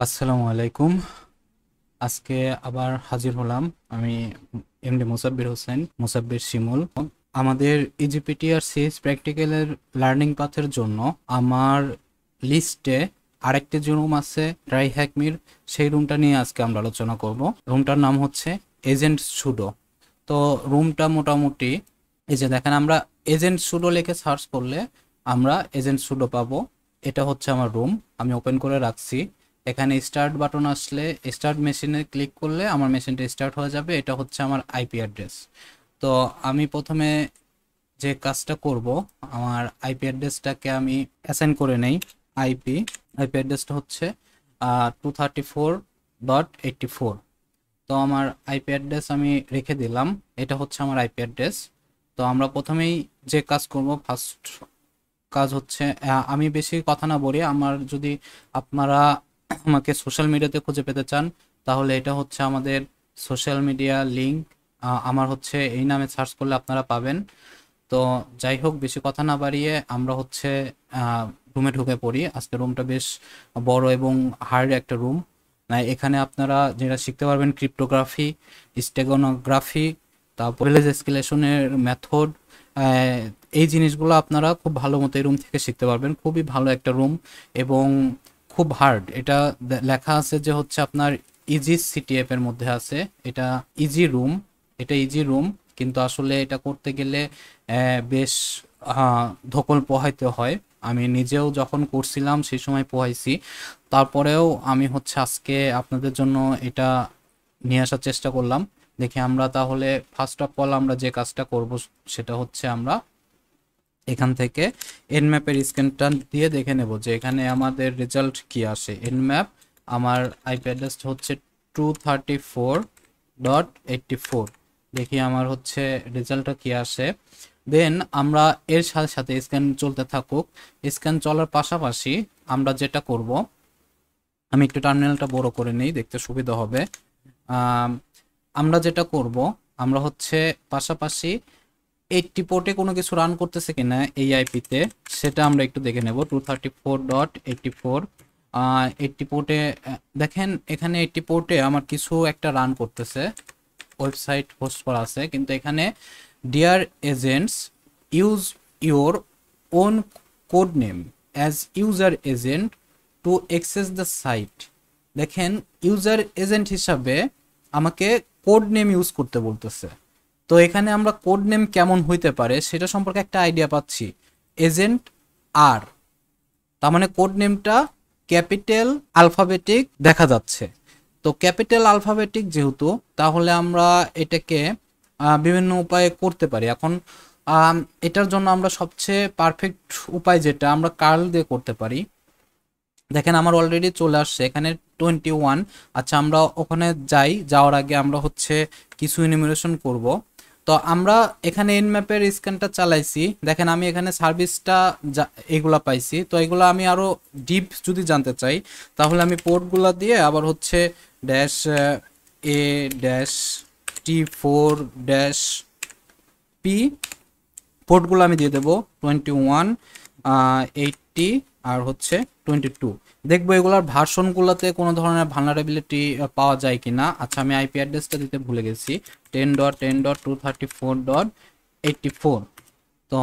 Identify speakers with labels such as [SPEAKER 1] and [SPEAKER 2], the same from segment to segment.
[SPEAKER 1] আসসালামু আলাইকুম। আজকে আবার হাজির হলাম আমি এমডি মোসাব্বির হোসেন, মোসাব্বির শিমুল। আমাদের ইজিপিটিআর সিএস প্র্যাকটিক্যালের লার্নিং পাথের জন্য আমার লিস্টে আরেকটি যে রুম আছে ট্রাই হ্যাকমির, সেই রুমটা নিয়ে আজকে আমরা আলোচনা করব। রুমটার নাম হচ্ছে এজেন্ট সুডো। তো রুমটা মোটামুটি এই যে দেখেন, আমরা এজেন্ট সুডো লিখে সার্চ করলে আমরা এজেন্ট সুডো পাবো। এটা হচ্ছে আমার রুম, আমি ওপেন করে রাখছি। এখানে স্টার্ট বাটন আসলে স্টার্ট মেশিনে ক্লিক করলে আমার মেশিনটা স্টার্ট হয়ে যাবে। এটা হচ্ছে আমার আইপি অ্যাড্রেস। তো আমি প্রথমে যে কাজটা করব, আমার আইপি অ্যাড্রেসটাকে আমি অ্যাসাইন করে নেই। আইপি আইপি অ্যাড্রেসটা হচ্ছে 234.84। তো আমার আইপি অ্যাড্রেস আমি রেখে দিলাম, এটা হচ্ছে আমার আইপি অ্যাড্রেস। তো আমরা প্রথমেই যে কাজ করব, ফার্স্ট কাজ হচ্ছে, আমি বেশি কথা না বলি, আমার যদি আপনারা আমাকে সোশ্যাল মিডিয়াতে খুঁজে পেতে চান তাহলে এটা হচ্ছে আমাদের সোশ্যাল মিডিয়া লিংক। আমার হচ্ছে এই নামে সার্চ করলে আপনারা পাবেন। তো যাই হোক, বেশি কথা না বাড়িয়ে আমরা হচ্ছে রুমে ঢুকে পড়ি। আজকে রুমটা বেশ বড় এবং হার্ড একটা রুম। এখানে আপনারা যেটা শিখতে পারবেন ক্রিপ্টোগ্রাফি, স্টেগনোগ্রাফি, তারপর ভিলেজ এসকেলেশনের মেথড, এই জিনিসগুলো আপনারা খুব ভালো মতো এই রুম থেকে শিখতে পারবেন। খুবই ভালো একটা রুম এবং খুব হার্ড। এটা লেখা আছে যে হচ্ছে আপনার ইজি সিটিএফ এর মধ্যে আছে, এটা ইজি রুম। এটা ইজি রুম, কিন্তু আসলে এটা করতে গেলে বেশ ধকল পোহাইতে হয়। আমি নিজেও যখন করছিলাম সেই সময় পোহাইছি। তারপরেও আমি হচ্ছে আজকে আপনাদের জন্য এটা নিয়ে আসার চেষ্টা করলাম। দেখি আমরা তাহলে ফার্স্ট অফ অল আমরা যে কাজটা করব সেটা হচ্ছে আমরা এখান থেকে এনম্যাপের স্ক্যানটা দিয়ে দেখে নেব যে এখানে আমাদের রেজাল্ট কি আসে। এনম্যাপ আমার আইপি অ্যাড্রেস হচ্ছে 234.84। দেখি আমার হচ্ছে রেজাল্টটা কি আসে। দেন আমরা এর সাথে সাথে স্ক্যান চলতে থাকুক। স্ক্যান চলার পাশাপাশি আমরা যেটা করব, আমি একটু টার্মিনালটা বড় করে নেই, দেখতে সুবিধা হবে। আম, আমরা যেটা করব, আমরা হচ্ছে পাশাপাশি 80 পোর্টে কোনো কিছু রান করতেছে কিনা এই আইপিতে সেটা আমরা একটু দেখে নেব। 234.84 80 পোর্টে দেখেন, এখানে 80 পোর্টে আমার কিছু একটা রান করতেছে, ওয়েবসাইট হোস্ট করা আছে, কিন্তু এখানে dear agents use your own code name as user agent to access the site. দেখেন, ইউজার এজেন্ট হিসাবে আমাকে কোড নেম ইউজ করতে বলতেছে। তো এখানে আমরা কোড নেম কেমন হইতে পারে সেটা সম্পর্কে একটা আইডিয়া পাচ্ছি। এজেন্ট আর, তার মানে কোড নেমটা ক্যাপিটাল আলফাবেটিক দেখা যাচ্ছে। তো ক্যাপিটাল আলফাবেটিক যেহেতু, তাহলে আমরা এটাকে বিভিন্ন উপায়ে করতে পারি। এখন এটার জন্য আমরা সবচেয়ে পারফেক্ট উপায় যেটা, আমরা কার্ল দিয়ে করতে পারি। দেখেন আমার অলরেডি চলে আসছে এখানে 21। আচ্ছা, আমরা ওখানে যাই, যাওয়ার আগে আমরা হচ্ছে কিছু ইনিমিনেশন করব। তো আমরা এখানে এন ম্যাপের স্ক্যানটা চালাইছি, দেখেন আমি এখানে সার্ভিসটা এগুলা পাইছি। তো এগুলো আমি আরো ডিপ যদি জানতে চাই তাহলে আমি পোর্টগুলা দিয়ে আবার হচ্ছে ড্যাশ এ ড্যাশ T4-P পোর্টগুলো আমি দিয়ে দেবো 21, 80 আর হচ্ছে 22। দেখবো এগুলার ভার্সনগুলোতে কোনো ধরনের ভালনারেবিলিটি পাওয়া যায় কিনা। আচ্ছা, আমি আইপি অ্যাড্রেসটা দিতে ভুলে গেছি, 10.10.234.84। তো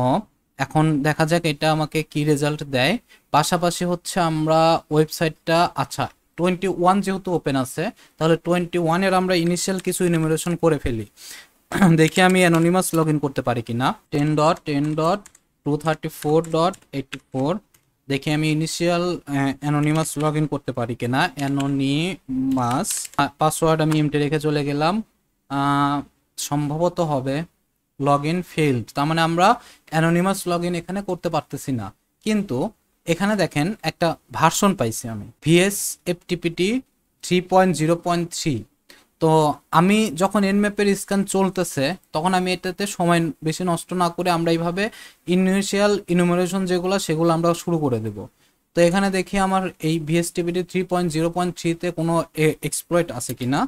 [SPEAKER 1] এখন দেখা যাক এটা আমাকে কি রেজাল্ট দেয়। পাশাপাশি হচ্ছে আমরা ওয়েবসাইটটা, আচ্ছা 21 যেহেতু ওপেন আছে, তাহলে 21-এর আমরা ইনিশিয়াল কিছু ইনুমারেশন করে ফেলি। দেখি আমি অ্যানোনিমাস লগ ইন করতে পারি কিনা। 10.10.234.84, দেখি আমি ইনিশিয়াল অ্যানোনিমাস লগ ইন করতে পারি কিনা। অ্যানোনিমাস পাসওয়ার্ড আমি এমটি রেখে চলে গেলাম। সম্ভবত হবে লগ ইন ফেইল্ড, তার মানে আমরা অ্যানোনিমাস লগ ইন এখানে করতে পারতেছি না। কিন্তু এখানে দেখেন একটা ভার্সন পাইছি আমি, ভিএস এফটিপিটি 3.0.3। তো আমি যখন এনম্যাপের স্ক্যান চলতেছে তখন আমি এটাতে সময় বেশি নষ্ট না করে আমরা এইভাবে ইনিশিয়াল ইনুমারেশন যেগুলো সেগুলো আমরা শুরু করে দেব। তো এখানে দেখি আমার এই ভিএসটিপিটি 3.0.3-তে কোনো এক্সপ্লয়েট আছে কিনা।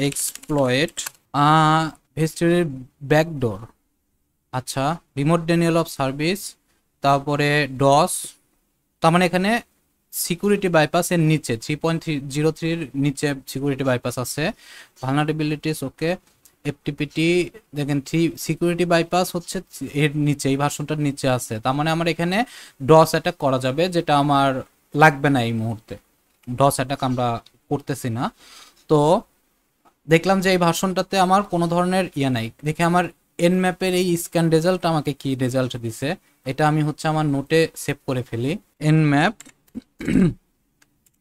[SPEAKER 1] এক্সপ্লয়েট ভিএসটিপির ব্যাকডোর, আচ্ছা রিমোট ডেনিয়াল অফ সার্ভিস, তারপরে ডস, তার মানে এখানে সিকিউরিটি বাইপাসের নিচে 3.03 নিচে সিকিউরিটি বাইপাস আছে। ভালনারেবিলিটিস ওকে, এফটিপিটি দেখেন সিকিউরিটি বাইপাস হচ্ছে এর নিচে, এই ভার্সনটার নিচে আছে। তার মানে আমার এখানে ডস অ্যাটাক করা যাবে, যেটা আমার লাগবে না এই মুহূর্তে। ডস অ্যাটাক আমরা করতেছি না। তো দেখলাম যে এই ভার্সনটাতে আমার কোনো ধরনের নাই। দেখে আমার এন ম্যাপের এই স্ক্যান রেজাল্ট আমাকে কি রেজাল্ট দিছে, এটা আমি হচ্ছে আমার নোটে সেভ করে ফেলি। এন ম্যাপ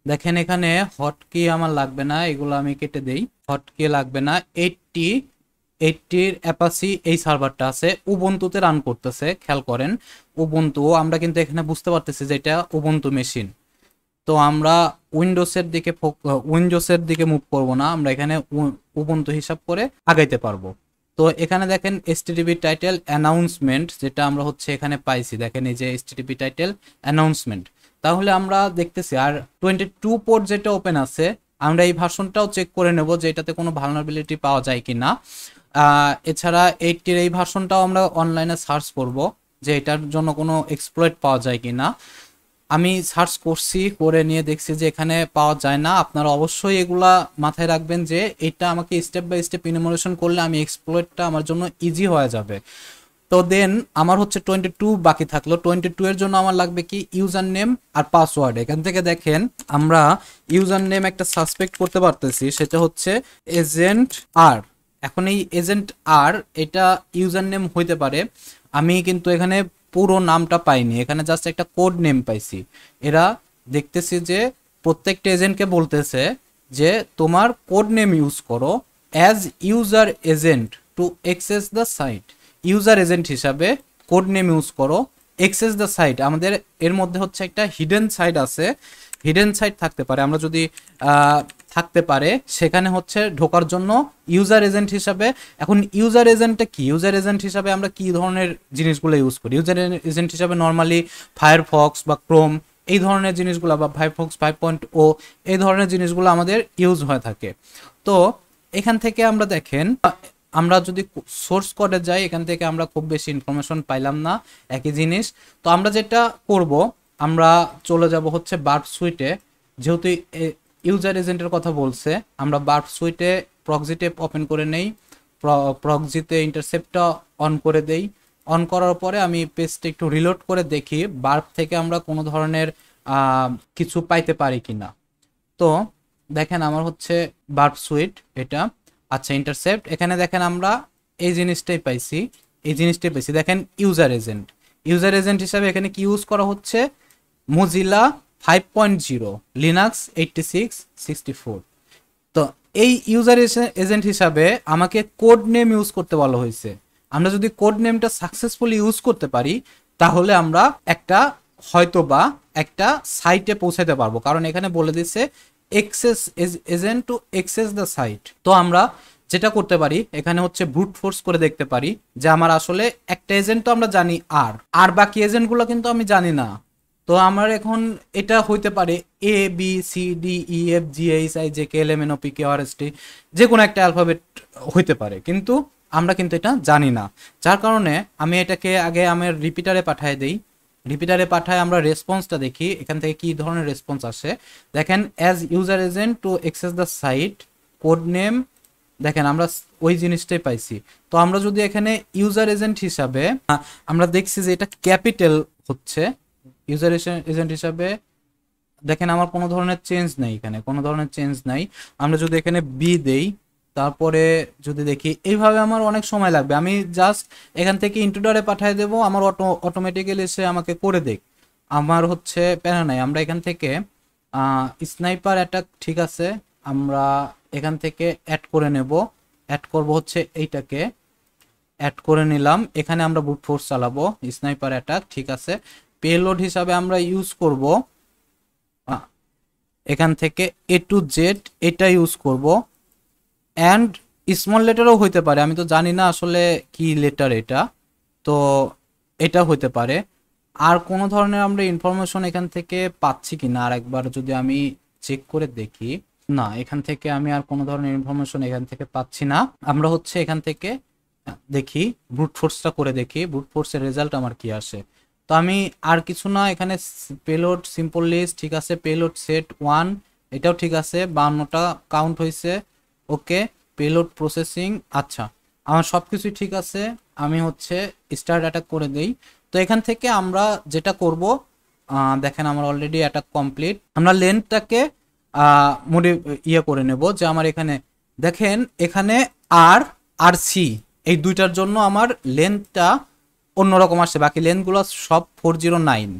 [SPEAKER 1] দেখেন এখানে হটকি আমার লাগবে না, এগুলো আমি কেটে দেই, হটকি লাগবে না। 80 অ্যাপাসি এই সার্ভারটা আছে, উবুন্তুতে রান করতেছে, খেয়াল করেন উবুন্তু। আমরা কিন্তু এখানে বুঝতে পারতেছি যে এটা উবুন্তু মেশিন। তো আমরা উইন্ডোজের দিকে মুভ করব না, আমরা এখানে উবুন্টু হিসাব করে আগাইতে পারবো। তো এখানে দেখেন এসটিটিপি টাইটেল অ্যানাউন্সমেন্ট, যেটা আমরা হচ্ছে এখানে পাইছি, দেখেন এই যে এসটিটিপি টাইটেল অ্যানাউন্সমেন্ট। তাহলে আমরা দেখতেছি আর 22 পোর্ট যেটা ওপেন আছে, আমরা এই ভার্সনটাও চেক করে নেব যে এটাতে কোনো ভালনারেবিলিটি পাওয়া যায় কিনা। এছাড়া 80 এই ভার্সনটাও আমরা অনলাইনে সার্চ করব যে এটার জন্য কোনো এক্সপ্লয়েট পাওয়া যায় কিনা। আমি সার্চ করছি, করে নিয়ে দেখছি যে এখানে পাওয়া যায় না। আপনারা অবশ্যই এগুলা মাথায় রাখবেন যে এটা আমাকে স্টেপ বাই স্টেপ ইনুমারেশন করলে আমি এক্সপ্লয়েটটা আমার জন্য ইজি হয়ে যাবে। তো দেন আমার হচ্ছে 22 বাকি থাকলো। 22 এর জন্য আমার লাগবে কি ইউজার নেম আর পাসওয়ার্ড। এখান থেকে দেখেন আমরা ইউজার নেম একটা সাসপেক্ট করতে পারতেছি, সেটা হচ্ছে এজেন্ট আর। এখন এই এজেন্ট আর এটা ইউজার নেম হইতে পারে, আমি কিন্তু এখানে পুরো নামটা পাইনি, এখানে জাস্ট একটা কোড নেম পাইছি। এরা দেখতেছি যে প্রত্যেকটা এজেন্টকে বলতেছে যে তোমার কোড নেম ইউজ করো as user agent to access the site. User agent হিসাবে কোড নেম ইউজ করো, অ্যাক্সেস দ্য সাইট। আমাদের এর মধ্যে হচ্ছে একটা হিডেন সাইট আছে, হিডেন সাইট থাকতে পারে, আমরা যদি থাকতে পারে সেখানে হচ্ছে ঢোকার জন্য ইউজার এজেন্ট হিসাবে। এখন ইউজার এজেন্টটা কি, ইউজার এজেন্ট হিসাবে আমরা কি ধরনের জিনিসগুলো ইউজ করি? ইউজার এজেন্ট হিসাবে নর্মালি ফায়ারফক্স বা ক্রোম এই ধরনের জিনিসগুলো, বা ফায়ারফক্স 5.0 এই ধরনের জিনিসগুলো আমাদের ইউজ হয়ে থাকে। তো এখান থেকে আমরা দেখেন, আমরা যদি সোর্স কোডে যাই, এখান থেকে আমরা খুব বেশি ইনফরমেশন পাইলাম না, একই জিনিস। তো আমরা যেটা করব, আমরা চলে যাব হচ্ছে বার্ব সুইটে। যেহেতু ইউজার এজেন্টের কথা বলছে, আমরা বার্ব সুইটে প্রক্সি ট্যাব ওপেন করে নেই, প্রক্সিতে ইন্টারসেপ্টটা অন করে দেই। অন করার পরে আমি পেজটা একটু রিলোড করে দেখি বার্ব থেকে আমরা কোনো ধরনের কিছু পাইতে পারি কিনা। তো দেখেন আমার হচ্ছে বার্ব সুইট এটা, আচ্ছা ইন্টারসেপ্ট। এখানে দেখেন আমরা এই জিনিসটাই পাইছি, এই জিনিসটাই পাইছি। দেখেন ইউজার এজেন্ট, ইউজার এজেন্ট হিসাবে এখানে কি ইউজ করা হচ্ছে, মোজিলা 5.0 লিনাক্স 8664। তো এই ইউজার এজেন্ট হিসাবে আমাকে কোড নেম ইউজ করতে বলা হয়েছে। আমরা যদি কোড নেমটা সাকসেসফুলি ইউজ করতে পারি, তাহলে আমরা একটা হয়তোবা একটা সাইটে পৌঁছাতে পারবো, কারণ এখানে বলে দিচ্ছে access agent to access the site. তো আমরা যেটা করতে পারি, এখানে হচ্ছে ব্রুট ফোর্স করে দেখতে পারি যে আমার আসলে একটা এজেন্ট তো আমরা জানি, আর বাকি এজেন্টগুলো কিন্তু আমি জানি না। তো আমার এখন এটা হইতে পারে A B C D E F G H I J K L M N O P Q R S T, যে কোনো একটা অ্যালফাবেট হইতে পারে, কিন্তু আমরা কিন্তু এটা জানি না। যার কারণে আমি এটাকে আগে আমার রিপিটারে পাঠিয়ে দিই। রিপিটারে পাঠায় আমরা রেসপন্সটা দেখি এখান থেকে কি ধরনের রেসপন্স আসে। দেখেন as user agent to access the site, code name, দেখেন আমরা ওই জিনিসটাই পাইছি। তো আমরা যদি এখানে ইউজার এজেন্ট হিসাবে আমরা দেখছি যে এটা ক্যাপিটাল হচ্ছে ইউজার এজেন্ট হিসাবে, দেখেন আমার কোনো ধরনের চেঞ্জ নাই, এখানে কোনো ধরনের চেঞ্জ নাই। আমরা যদি এখানে বি দেই, তারপরে যদি দেখি, এইভাবে আমার অনেক সময় লাগবে। আমি জাস্ট এখান থেকে ইন্ট্রোডারে পাঠিয়ে দেবো, আমার অটোমেটিক্যালি এসে আমাকে করে দেখ, আমার হচ্ছে প্যারা নাই। আমরা এখান থেকে স্নাইপার অ্যাটাক, ঠিক আছে, আমরা এখান থেকে অ্যাড করে নেব। অ্যাড করব হচ্ছে এইটাকে, অ্যাড করে নিলাম। এখানে আমরা ব্রুট ফোর্স চালাবো, স্নাইপার অ্যাটাক, ঠিক আছে। পেলোড হিসাবে আমরা ইউজ করব এখান থেকে এ টু জেড, এটা ইউজ করব। অ্যান্ড স্মল লেটারও হইতে পারে, আমি তো জানি না আসলে কি লেটার এটা, তো এটা হইতে পারে। আর কোনো ধরনের আমরা ইনফরমেশন এখান থেকে পাচ্ছি কিনা আর একবার যদি আমি চেক করে দেখি, না এখান থেকে আমি আর কোনো ধরনের ইনফরমেশন এখান থেকে পাচ্ছি না। আমরা হচ্ছে এখান থেকে দেখি ব্রুট ফোর্সটা করে দেখি, ব্রুট ফোর্সের রেজাল্ট আমার কি আসে। তো আমি আর কিছু না, এখানে পেলোড সিম্পল লিস্ট ঠিক আছে, পেলোড সেট 1 এটাও ঠিক আছে, 52টা কাউন্ট হয়েছে, ওকে। পেলোড প্রসেসিং, আচ্ছা আমার সব কিছুই ঠিক আছে, আমি হচ্ছে স্টার্ট অ্যাটাক করে দেই। তো এখান থেকে আমরা যেটা করব, দেখেন আমার অলরেডি অ্যাটাক কমপ্লিট। আমরা লেন্থটাকে ইয়ে করে নেব, যে আমার এখানে দেখেন এখানে আর আর সি এই দুইটার জন্য আমার লেন্থটা অন্যরকম আসছে, বাকি লেন্থগুলো সব 409,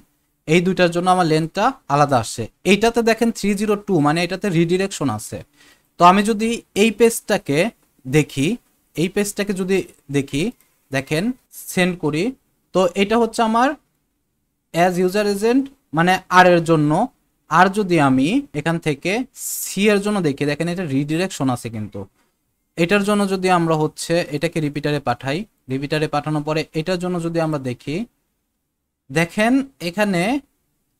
[SPEAKER 1] এই দুইটার জন্য আমার লেন্থটা আলাদা আসছে। এইটাতে দেখেন 302, মানে এটাতে রিডিরেকশন আছে। তো আমি যদি এই পেজটাকে দেখি, এই পেজটাকে যদি দেখি, দেখেন সেন্ড করি, তো এটা হচ্ছে আমার অ্যাজ ইউজার এজেন্ট মানে আর এর জন্য। আর যদি আমি এখান থেকে সি এর জন্য দেখি, দেখেন এটা রিডিরেকশন আছে, কিন্তু এটার জন্য যদি আমরা হচ্ছে এটাকে রিপিটারে পাঠাই, রিপিটারে পাঠানোর পরে এটার জন্য যদি আমরা দেখি, দেখেন এখানে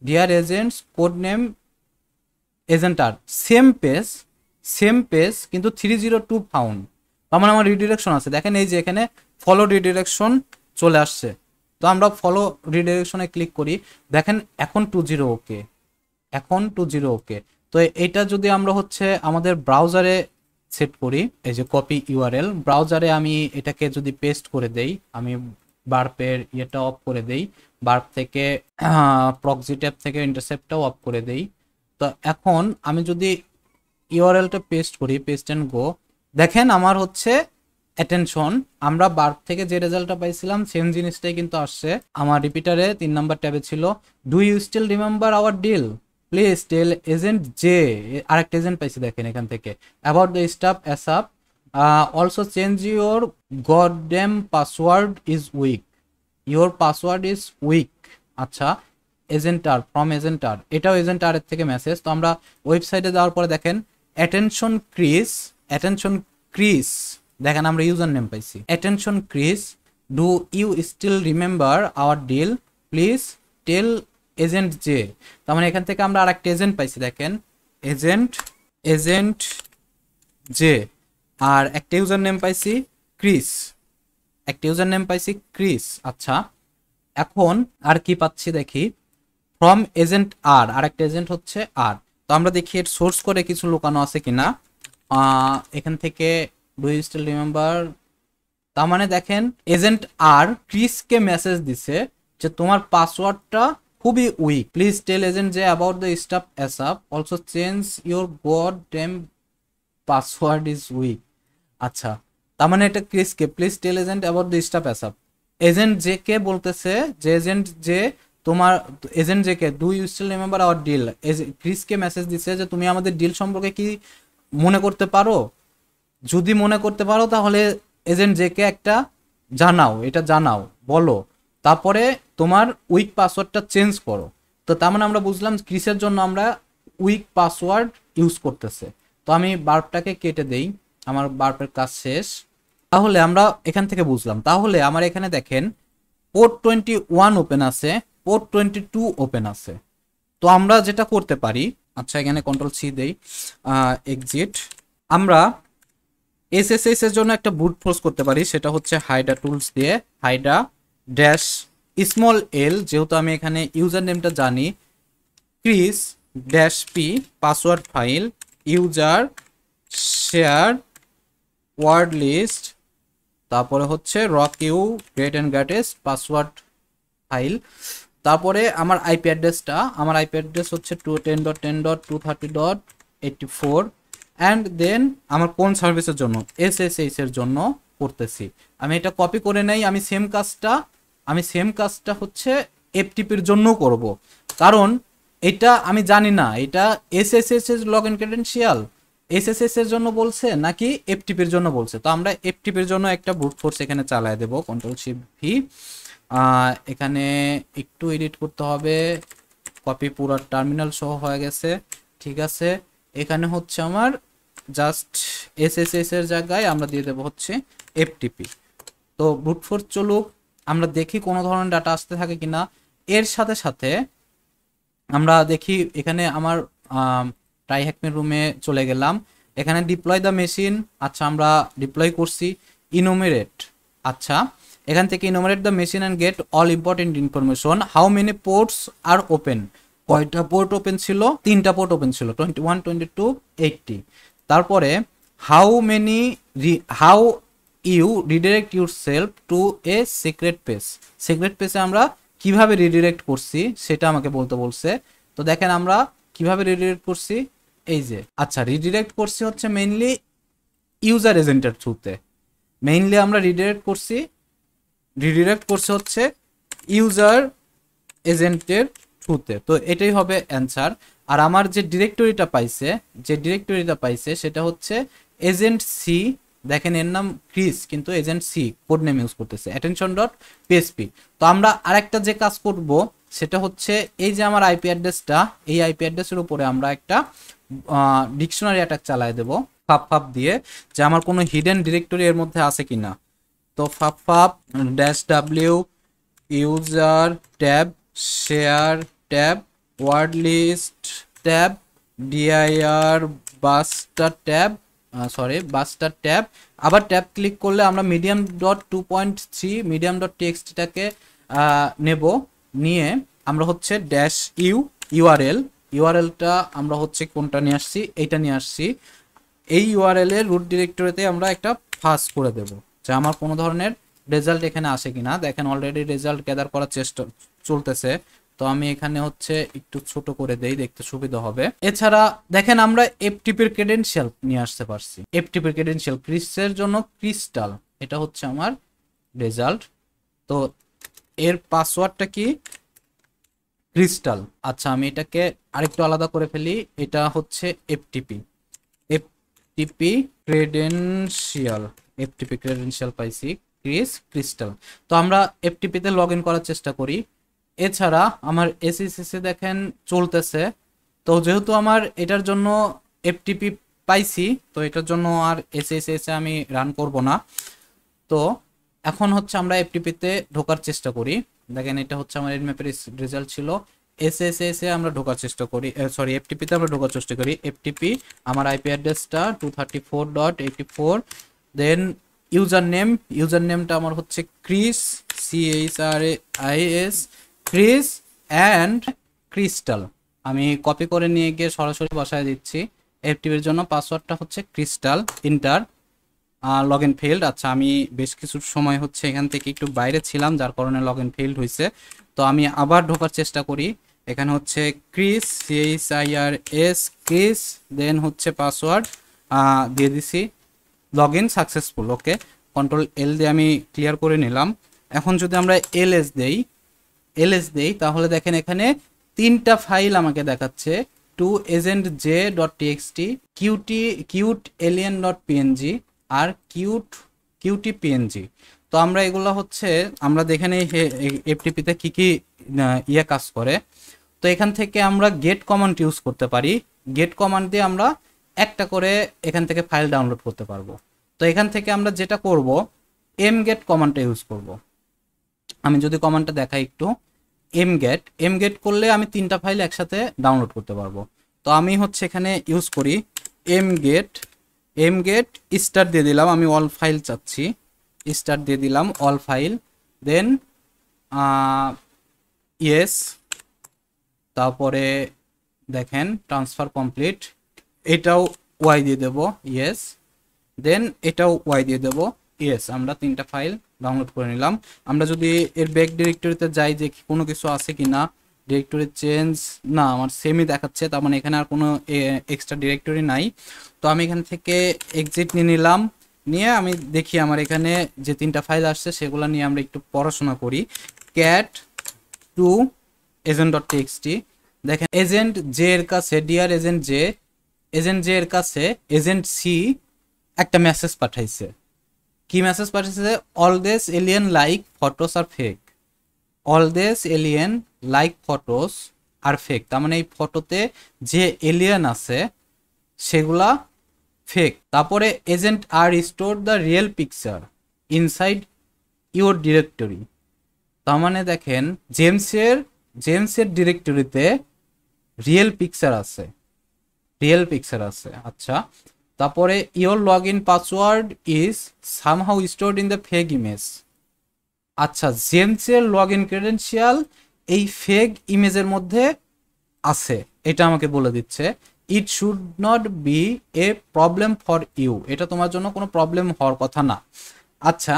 [SPEAKER 1] dear agents code name agent R same page কিন্তু 302 ফাউন্ড, তার মানে আমার রিডিরেকশন আছে। দেখেন এই যে এখানে ফলো রিডিরেকশন চলে আসছে, তো আমরা ফলো রিডিরেকশনে ক্লিক করি, দেখেন এখন 20 ওকে, এখন 20 ওকে। তো এটা যদি আমরা হচ্ছে আমাদের ব্রাউজারে সেট করি, এই যে কপি ইউআরএল, ব্রাউজারে আমি এটাকে যদি পেস্ট করে দেই, আমি বার্পের ইয়েটা অফ করে দেই, বার্প থেকে প্রক্সি ট্যাব থেকে ইন্টারসেপ্টটাও অফ করে দেই। তো এখন আমি যদি ইউআরএলটা পেস্ট করি, পেস্ট এন্ড গো, দেখেন আমার হচ্ছে অ্যাটেনশন, আমরা বার্প থেকে যে রেজাল্টটা পাইছিলাম সেম জিনিসটাই কিন্তু আসছে। আমার রিপিটারে 3 নাম্বার ট্যাবে ছিল, do you still remember our deal, please tell agent J, আরেকটা এজেন্ট পাইছি দেখেন এখান থেকে, about the stuff ASAP, also change your goddamn password is weak, your password is weak. আচ্ছা, এজেন্টার ফ্রম এজেন্টার, এটাও এজেন্টার এর থেকে মেসেজ। তো আমরা ওয়েবসাইটে যাওয়ার পরে দেখেন অ্যাটেনশন ক্রিস, দেখেন আমরা ইউজার নেম পাইছি attention Chris, do you still remember our deal, please tell agent J. তার মানে এখান থেকে আমরা আরেকটা এজেন্ট পাইছি, দেখেন এজেন্ট জে, আর একটা ইউজার নেম পাইছি ক্রিস, আচ্ছা এখন আর কি পাচ্ছি দেখি, ফ্রম এজেন্ট আর, আরেকটা এজেন্ট হচ্ছে আর। তো আমরা দেখি এর সোর্স করে কিছু লুকানো আছে কিনা, এখান থেকে ডু ইউ স্টিল রিমেম্বার, তার মানে দেখেন এজেন্ট আর ক্রিসকে মেসেজ দিছে যে তোমার পাসওয়ার্ডটা খুবই উইক, প্লিজ টেল এজেন্ট যে about the stuff ASAP, also change your goddamn password is weak. আচ্ছা, তার মানে এটা ক্রিসকে, please tell agent about the stuff ASAP, agent J কে বলতেছে যে এজেন্ট যে তোমার, এজেন্ট জে কে do you still remember our deal, ক্রিসকে মেসেজ দিছে যে তুমি আমাদের ডিল সম্পর্কে কি মনে করতে পারো, যদি মনে করতে পারো তাহলে এজেন্ট জে কে একটা জানাও বলো, তারপরে তোমার উইক পাসওয়ার্ডটা চেঞ্জ করো। তো তার মানে আমরা বুঝলাম ক্রিসের জন্য আমরা উইক পাসওয়ার্ড ইউজ করতেছে। তো আমি বার্বটাকে কেটে দেই, আমার বার্বের কাজ শেষ। তাহলে আমরা এখান থেকে বুঝলাম, তাহলে আমার এখানে দেখেন পোর্ট 21 ওপেন আছে, পোর্ট 22 ওপেন আছে। তো আমরা যেটা করতে পারি, আচ্ছা এখানে কন্ট্রোল সি দেই, এক্সিট, আমরা এসএসএস এর জন্য একটা বুট ফোর্স করতে পারি, সেটা হচ্ছে হাইডা টুলস দিয়ে হাইডা ড্যাশ স্মল এল, যেহেতু আমি এখানে ইউজার নেমটা জানি, Chris dash P password file user share word list, তারপরে হচ্ছে rock you great and greatest password file, তারপরে আমার আইপি অ্যাড্রেস হচ্ছে 210.10.230.84, অ্যান্ড দেন আমার কোন সার্ভিসের জন্য, এসএসএস এর জন্য করতেছি। আমি এটা কপি করে নেই, আমি সেম কাজটা হচ্ছে এফটিপির জন্য করব, কারণ এটা আমি জানি না এটা এসএসএস এর লগ ইন ক্রেডেনশিয়াল এসএসএস এর জন্য বলছে নাকি এফটিপির জন্য বলছে। তো আমরা এফটিপির জন্য একটা ব্রুট ফোর্স এখানে চালায় দেব, কন্ট্রোল শিফট ভি, এখানে একটু এডিট করতে হবে, কপি পুরো টার্মিনাল সহ হয়ে গেছে, ঠিক আছে। এখানে হচ্ছে আমার জাস্ট এসএসএস এর জায়গায় আমরা দিয়ে দেব হচ্ছে এফটিপি। তো ব্রুট ফোর্স চলুক, আমরা দেখি কোনো ধরনের ডাটা আসতে থাকে কিনা। এর সাথে সাথে আমরা দেখি এখানে আমার ট্রাই হ্যাকমের রুমে চলে গেলাম, এখানে ডিপ্লয় দ্য মেশিন, আচ্ছা আমরা ডিপ্লয় করছি, ইনুমেরেট, আচ্ছা এখান থেকে enumerate the machine and get all important information. How many ports are open, কয়টা পোর্ট ওপেন ছিল, 3টা পোর্ট ওপেন ছিল, 21, 22, 80। তারপরে how many, how you redirect yourself to a secret page, secret পেজে আমরা কিভাবে রিডিরেক্ট করছি সেটা আমাকে বলতে বলছে। তো দেখেন আমরা কিভাবে রিডিরেক্ট করছি, এই যে আচ্ছা রিডিরেক্ট করছি হচ্ছে মেইনলি ইউজার এজেন্টের থ্রুতে, মেইনলি আমরা রিডিরেক্ট করছি হচ্ছে ইউজার এজেন্টের থ্রুতে। তো এটাই হবে অ্যান্সার। আর আমার যে ডিরেক্টরিটা পাইছে সেটা হচ্ছে এজেন্ট সি, দেখেন এর নাম ক্রিস কিন্তু agent C code name use করতেছে অ্যাটেনশন ডট পিএসপি। তো আমরা আরেকটা যে কাজ করব সেটা হচ্ছে এই যে আমার আইপি অ্যাড্রেসটা, এই আইপি অ্যাড্রেসের উপরে আমরা একটা ডিকশনারি অ্যাটাক চালাই দেব ফাপ দিয়ে, যে আমার কোনো হিডেন ডিরেক্টরি এর মধ্যে আছে কিনা। তো ফাপ -w user tab share tab word list tab dir buster tab, আবার ট্যাব ক্লিক করলে আমরা মিডিয়াম ডট 2.3 মিডিয়াম ডট টিএক্সটিটাকে নেব, নিয়ে আমরা হচ্ছে ড্যাশ ইউআরএলটা আমরা হচ্ছে কোনটা নিয়ে আসছি, এইটা নিয়ে আসছি। এই ইউআরএল এর রুট ডিরেক্টরিতে আমরা একটা পাস করে দেব যে আমার কোনো ধরনের রেজাল্ট এখানে আসে কিনা। দেখেন অলরেডি রেজাল্ট গ্যাদার করার চেষ্টা চলতেছে, তো আমি এখানে হচ্ছে একটু ছোট করে দেই, দেখতে সুবিধা হবে। এছাড়া দেখেন আমরা এফটিপির ক্রেডেনশিয়াল নিয়ে আসতে পারছি, এফটিপির ক্রেডেনশিয়াল ক্রিসের জন্য ক্রিস্টাল, এটা হচ্ছে আমার রেজাল্ট। তো এর পাসওয়ার্ডটা কি, ক্রিস্টাল। আচ্ছা আমি এটাকে আরেকটু আলাদা করে ফেলি, এটা হচ্ছে এফটিপি ক্রেডেনশিয়াল পাইছি ক্রিস্টাল। তো আমরা এফটিপিতে লগ ইন করার চেষ্টা করি। এছাড়া আমার এসএসসি দেখেন চলতেছে, তো যেহেতু আমার এটার জন্য এফটিপি পাইছি তো এটার জন্য আর এসএসসি আমি রান করব না। তো এখন হচ্ছে আমরা এফটিপিতে ঢোকার চেষ্টা করি। দেখেন এটা হচ্ছে আমার এডম্যাপের রেজাল্ট ছিল, এসএসএসে আমরা ঢোকার চেষ্টা করি, সরি এফটিপিতে আমরা ঢোকার চেষ্টা করি। এফটিপি আমার আইপি অ্যাড্রেসটা 234.84, দেন ইউজার নেমটা আমার হচ্ছে Chris CHRIS Chris and crystal. আমি কপি করে নিয়ে গিয়ে সরাসরি বসায় দিচ্ছি। এফটিপির জন্য পাসওয়ার্ডটা হচ্ছে crystal, enter, log in failed. আচ্ছা আমি বেশ কিছু সময় হচ্ছে এখান থেকে একটু বাইরে ছিলাম যার কারণে লগ ইন ফেইল্ড হয়েছে। তো আমি আবার ঢোকার চেষ্টা করি, এখানে হচ্ছে ক্রিস CHIRS ক্রিস, দেন হচ্ছে পাসওয়ার্ড দিয়ে দিছি, log in successful. Okay, control এল দিয়ে আমি ক্লিয়ার করে নিলাম। এখন যদি আমরা এলএস দেই তাহলে দেখেন এখানে 3টা ফাইল আমাকে দেখাচ্ছে, to agent j.txt, cute alien.png আর কিউটি png। তো আমরা এগুলো হচ্ছে আমরা দেখে নেই এফটিপিতে কি কি কাজ করে। তো এখান থেকে আমরা গেট কমান্ড ইউজ করতে পারি, গেট কমান্ড দিয়ে আমরা একটা করে এখান থেকে ফাইল ডাউনলোড করতে পারবো। তো এখান থেকে আমরা যেটা করব mget কমান্ডটা ইউজ করব। আমি যদি কমান্ডটা দেখাই একটু, mget করলে আমি 3টা ফাইল একসাথে ডাউনলোড করতে পারবো। তো আমি হচ্ছে এখানে ইউজ করি mget স্টার্ট দিয়ে দিলাম, আমি অল ফাইল চাচ্ছি, স্টার্ট দিয়ে দিলাম অল ফাইল, দেন ইয়েস, তারপরে দেখেন ট্রান্সফার কমপ্লিট, এটাও ওয়াই দিয়ে দেব ইয়েস, দেন এটাও ওয়াই দিয়ে দেব ইয়েস। আমরা 3টা ফাইল ডাউনলোড করে নিলাম। আমরা যদি এর ব্যাক ডিরেক্টরিতে যাই যে কোনো কিছু আছে কি না, ডিরেক্টরি চেঞ্জ না, আমার সেমই দেখাচ্ছে, তার মানে এখানে আর কোনো এক্সট্রা ডিরেক্টরি নাই। তো আমি এখান থেকে এক্সিট নিয়ে নিলাম, নিয়ে আমি দেখি আমার এখানে যে 3টা ফাইল আসছে সেগুলো নিয়ে আমরা একটু পড়াশোনা করি। cat to agent.txt, দেখেন এজেন্ট জে এর কাছে, ডিয়ার এজেন্ট জে এর কাছে এজেন্ট সি একটা মেসেজ পাঠাইছে। কি মেসেজ পাঠাইছে? All this alien like photos are fake, all this alien like photos are fake. তার মানে এই ফটোতে যে এলিয়েন আছে সেগুলা ফেক। তারপরে agent R restore the real picture inside your directory. তার মানে দেখেন জেমসের ডিরেক্টরিতে রিয়েল পিকচার আছে, আচ্ছা। তারপরে your log in password is somehow stored in the fake image, আচ্ছা, জেমসের লগ ইন ক্রেডেনশিয়াল এই ফেক ইমেজের মধ্যে আছে, এটা আমাকে বলে দিচ্ছে। It should not be a problem for you, এটা তোমার জন্য কোনো প্রবলেম হওয়ার কথা না। আচ্ছা,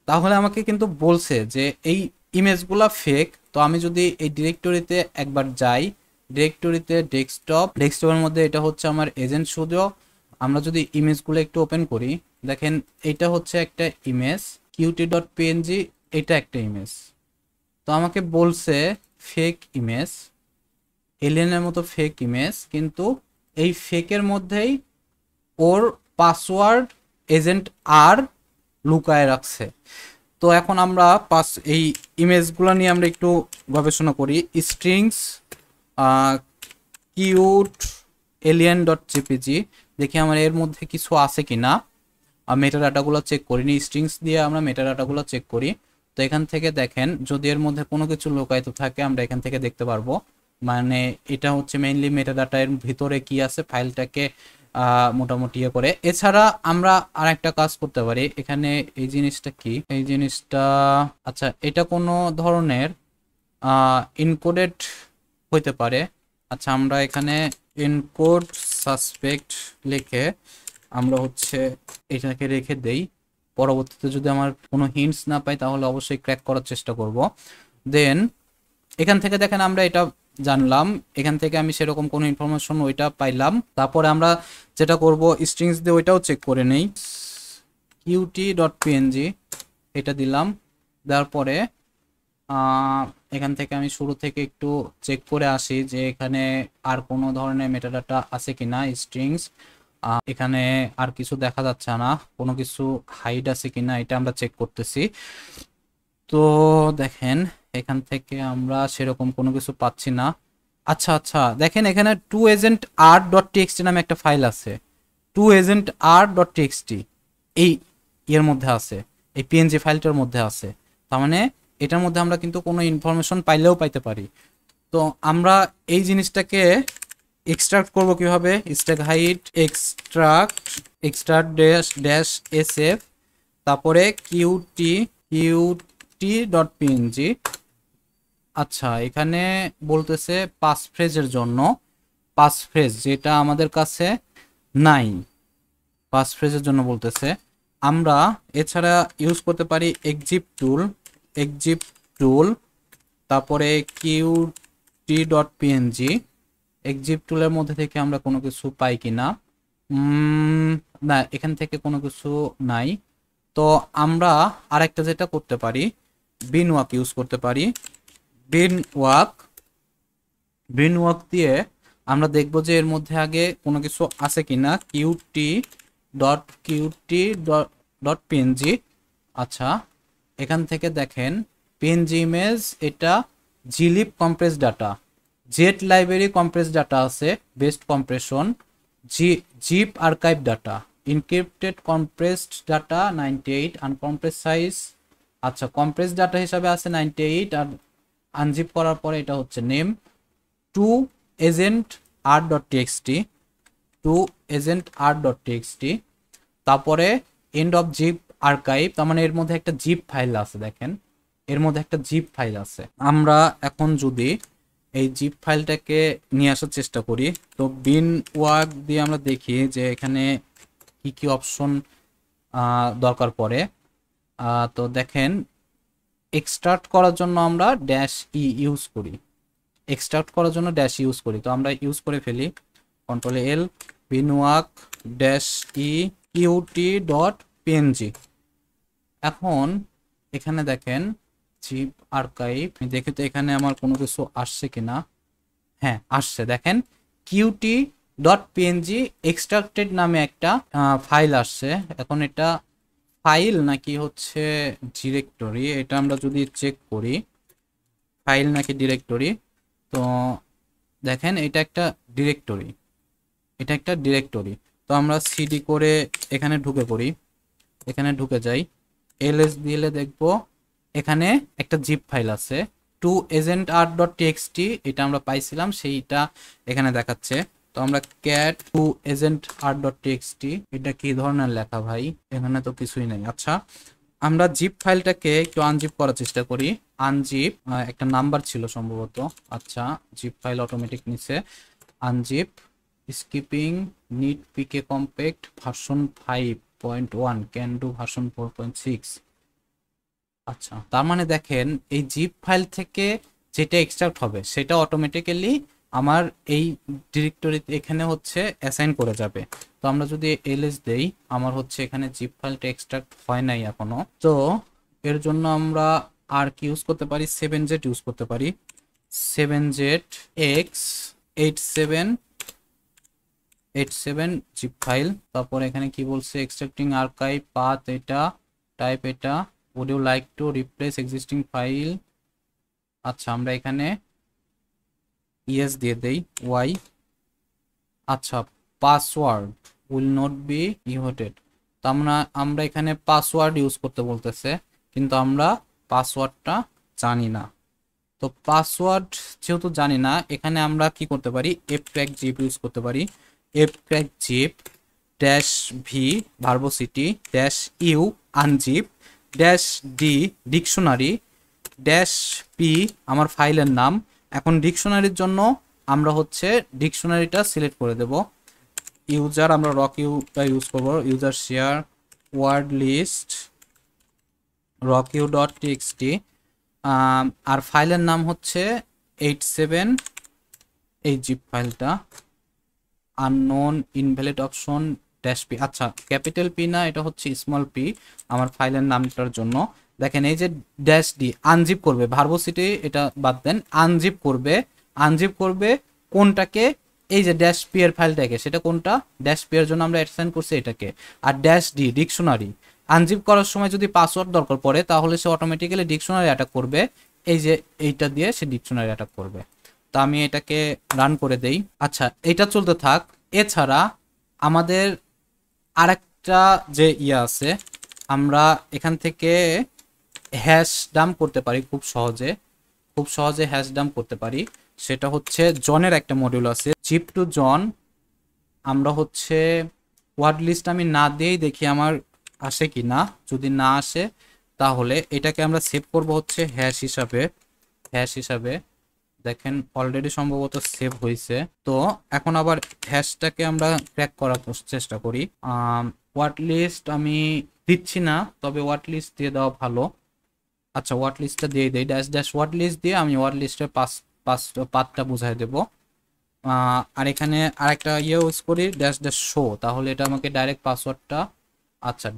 [SPEAKER 1] তাহলে আমাকে কিন্তু বলছে যে এই ইমেজগুলা ফেক। তো আমি যদি এই ডিরেক্টরিতে একবার যাই, ডিরেক্টরিতে ডেস্কটপের মধ্যে এটা হচ্ছে আমার এজেন্ট স্টুডিও। আমরা যদি ইমেজগুলো একটু ওপেন করি, দেখেন এটা হচ্ছে একটা ইমেজ qt.png, এটা একটা ইমেজ। তো আমাকে বলছে ফেক ইমেজ, এলিয়েনের মতো ফেক ইমেজ, কিন্তু এই ফেকের মধ্যেই ওর পাসওয়ার্ড এজেন্ট আর লুকায় রাখছে। তো এখন আমরা এই ইমেজগুলো নিয়ে আমরা একটু গবেষণা করি। Strings cute alien dot JPG, দেখি আমার এর মধ্যে কিছু আছে কিনা। মেটা ডাটাগুলো চেক করিনি, স্ট্রিংস দিয়ে আমরা মেটা ডাটাগুলো চেক করি। তো এখান থেকে দেখেন যদি এর মধ্যে কোনো কিছু লুকায়িত থাকে আমরা এখান থেকে দেখতে পারবো। মানে এটা হচ্ছে মেইনলি মেটা ডাটা, এর ভিতরে কি আছে ফাইলটাকে মোটামুটি ইয়ে করে। এছাড়া আমরা আর একটা কাজ করতে পারি। এখানে এই জিনিসটা কি, এই জিনিসটা আচ্ছা এটা কোনো ধরনের ইনকোডেড হইতে পারে। আচ্ছা, আমরা এখানে ইনকোড সাসপেক্ট লিখে আমরা হচ্ছে এটাকে রেখে দেই। পরবর্তীতে যদি আমার কোনো হিন্টস না পাই তাহলে অবশ্যই ক্র্যাক করার চেষ্টা করব। দেন এখান থেকে দেখেন আমরা এটা জানলাম, এখান থেকে আমি সেরকম কোনো ইনফরমেশন ওইটা পাইলাম। তারপরে আমরা যেটা করব স্ট্রিংস দিয়ে ওইটাও চেক করে নেই। qt.png এটা দিলাম, দেওয়ার পরে এখান থেকে আমি শুরু থেকে একটু চেক করে আসি যে এখানে আর কোনো ধরনের মেটাডাটা আছে কিনা। স্ট্রিংস এখানে আর কিছু দেখা যাচ্ছে না, কোনো কিছু হাইড আছে কিনা এটা আমরা চেক করতেছি। তো দেখেন এখান থেকে আমরা সেরকম কোনো কিছু পাচ্ছি না। আচ্ছা আচ্ছা, দেখেন এখানে to agent R dot TXT নামে একটা ফাইল আছে। To agent R dot TXT এই এর মধ্যে আছে, এই পিএনজি ফাইলটার মধ্যে আছে। তার মানে এটার মধ্যে আমরা কিন্তু কোনো ইনফরমেশন পাইলেও পাইতে পারি। তো আমরা এই জিনিসটাকে এক্সট্রাক্ট করব কিভাবে, stack height extract dash SF, তারপরে qt.png। আচ্ছা, এখানে বলতেছে পাস ফ্রেজের জন্য, পাস ফ্রেজ যেটা আমাদের কাছে নাই, পাস ফ্রেজের জন্য বলতেছে। আমরা এছাড়া ইউজ করতে পারি এক্সিপ টুল, তারপরে qt.png। এক্সিপ টুলের মধ্যে থেকে আমরা কোনো কিছু পাই কিনা, না এখান থেকে কোনো কিছু নাই। তো আমরা আরেকটা যেটা করতে পারি, বিনওয়াক ইউজ করতে পারি। বিনওয়াক দিয়ে আমরা দেখব যে এর মধ্যে আগে কোনো কিছু আছে কিনা। qt.png। আচ্ছা, এখান থেকে দেখেন পিএনজি ইমেজ, এটা zlib compress data, jet library compress data আছে, best compression, zip archive data, encrypted compressed data 98, uncompress size. আচ্ছা, কম্প্রেস ডাটা হিসাবে আছে 98, আর আনজিপ করার পরে এটা হচ্ছে name, to agent R dot TXT, তারপরে এন্ড অফ জিপ আর্কাইভ। তার মানে এর মধ্যে একটা জিপ ফাইল আছে, দেখেন এর মধ্যে একটা জিপ ফাইল আছে। আমরা এখন যদি এই জিপ ফাইলটাকে নিয়ে আসার চেষ্টা করি, তো বিন ওয়ার্ক দিয়ে আমরা দেখি যে এখানে কি কি অপশন দরকার পড়ে। তো দেখেন এক্সট্রাক্ট করার জন্য আমরা ড্যাশ ই ইউজ করি, তো আমরা ইউজ করে ফেলি কন্ট্রোল এল, বিনওয়াক ড্যাশ ই qt.png। এখন এখানে দেখেন জিপ আর্কাইভ, দেখি তো এখানে আমার কোনো কিছু আসছে কিনা। হ্যাঁ আসছে, দেখেন qt.png এক্সট্রাক্টেড নামে একটা ফাইল আসছে। এখন এটা ফাইল নাকি হচ্ছে ডিরেক্টরি, এটা আমরা যদি চেক করি ফাইল নাকি ডিরেক্টরি। তো দেখেন এটা একটা ডিরেক্টরি, তো আমরা সিডি করে এখানে ঢুকে পড়ি, এখানে ঢুকে যাই, এলএস দিলে দেখবো এখানে একটা জিপ ফাইল আছে, to agent R dot TXT, এটা আমরা পাইছিলাম সেইটা এখানে দেখাচ্ছে। তো আমরা cat to agent R dot TXT, এটা কি ধরনের লেখা ভাই, এখানে তো কিছুই নেই। আচ্ছা, আমরা জিপ ফাইলটাকে একটু আনজিপ করার চেষ্টা করি। আনজিপ, একটা নাম্বার ছিল সম্ভবত। আচ্ছা, জিপ ফাইল অটোমেটিক নিচে আনজিপ, স্কিপিং নিট PK compact version 5.1 can do version 4.6। আচ্ছা, তার মানে দেখেন এই জিপ ফাইল থেকে যেটা এক্সট্রাক্ট হবে সেটা অটোমেটিক্যালি আমার এই ডিরেক্টরিতে এখানে হচ্ছে অ্যাসাইন করে যাবে। তো আমরা যদি এলএস দেই, আমার হচ্ছে এখানে জিপ ফাইলটা এক্সট্রাক্ট হয় নাই এখনো। তো এর জন্য আমরা আর কি ইউজ করতে পারি, 7z ইউজ করতে পারি। 7z x87 zip file. তারপর এখানে কি বলছে, এক্সট্রাক্টিং আর্কাইভ পাথ, এটা টাইপ, এটা would you like to replace existing file। আচ্ছা, আমরা এখানে ইয়েস দিয়ে দেই, ওয়াই। আচ্ছা, পাসওয়ার্ড উইল নট বি ইউটেড। তো আমরা এখানে পাসওয়ার্ড ইউজ করতে বলতেছে, কিন্তু আমরা পাসওয়ার্ডটা জানি না। তো পাসওয়ার্ড যেহেতু জানি না, এখানে আমরা কি করতে পারি, fcrack zip ইউজ করতে পারি। fcrack zip dash V verbosity dash U unzip dash D dictionary dash P আমার ফাইলের নাম। এখন ডিকশনারির জন্য আমরা হচ্ছে ডিকশনারিটা সিলেক্ট করে দেব। ইউজার আমরা রক ইউটা ইউজ করব, user share word list rock you dot TXT. আর ফাইলের নাম হচ্ছে 87, এই জিপ ফাইলটা unknown invalid option dash P. আচ্ছা, ক্যাপিটাল পি না, এটা হচ্ছে স্মল পি আমার ফাইলের নামটার জন্য। দেখেন এই যে ড্যাশ ডি আনজিপ করবে, ভার্বোসিটি এটা বাদ দেন, আনজিপ করবে কোনটাকে, এই যে ড্যাশ পি এর ফাইলটাকে, সেটা কোনটা, ড্যাশ পি এর জন্য আমরা অ্যাসাইন করছি এটাকে। আর ড্যাশ ডি ডিকশনারি, আনজিপ করার সময় যদি পাসওয়ার্ড দরকার পড়ে তাহলে সে অটোমেটিক্যালি ডিকশনারি অ্যাটাক করবে, এই যে এইটা দিয়ে সে ডিকশনারি অ্যাটাক করবে। তো আমি এটাকে রান করে দেই। আচ্ছা, এটা চলতে থাক। এছাড়া আমাদের আরেকটা যে আছে, আমরা এখান থেকে হ্যাশ ডাম্প করতে পারি খুব সহজে হ্যাশ ডাম্প করতে পারি। সেটা হচ্ছে জনের একটা মডিউল আছে, জিপ টু জন। আমরা হচ্ছে ওয়ার্ড লিস্ট আমি না দিয়েই দেখি আমার আসে কি না। যদি না আসে তাহলে এটাকে আমরা সেভ করব হচ্ছে হ্যাশ হিসাবে। দেখেন অলরেডি সম্ভবত সেভ হয়েছে। তো এখন আবার হ্যাশটাকে আমরা ক্র্যাক করার চেষ্টা করি। ওয়ার্ড লিস্ট আমি দিচ্ছি না, তবে ওয়ার্ড লিস্ট দিয়ে দেওয়া ভালো। আচ্ছা, ওয়ার্ড লিস্টটা দিয়ে দেই, ড্যাশ ড্যাশ ওয়ার্ড লিস্ট দিয়ে আমি ওয়ার্ড লিস্টের পাথটা বুঝাই দেব। আর এখানে আরেকটা ইউজ করি, ড্যাশ ড্যাশ শো, তাহলে এটা আমাকে ডাইরেক্ট পাসওয়ার্ডটা। আচ্ছা,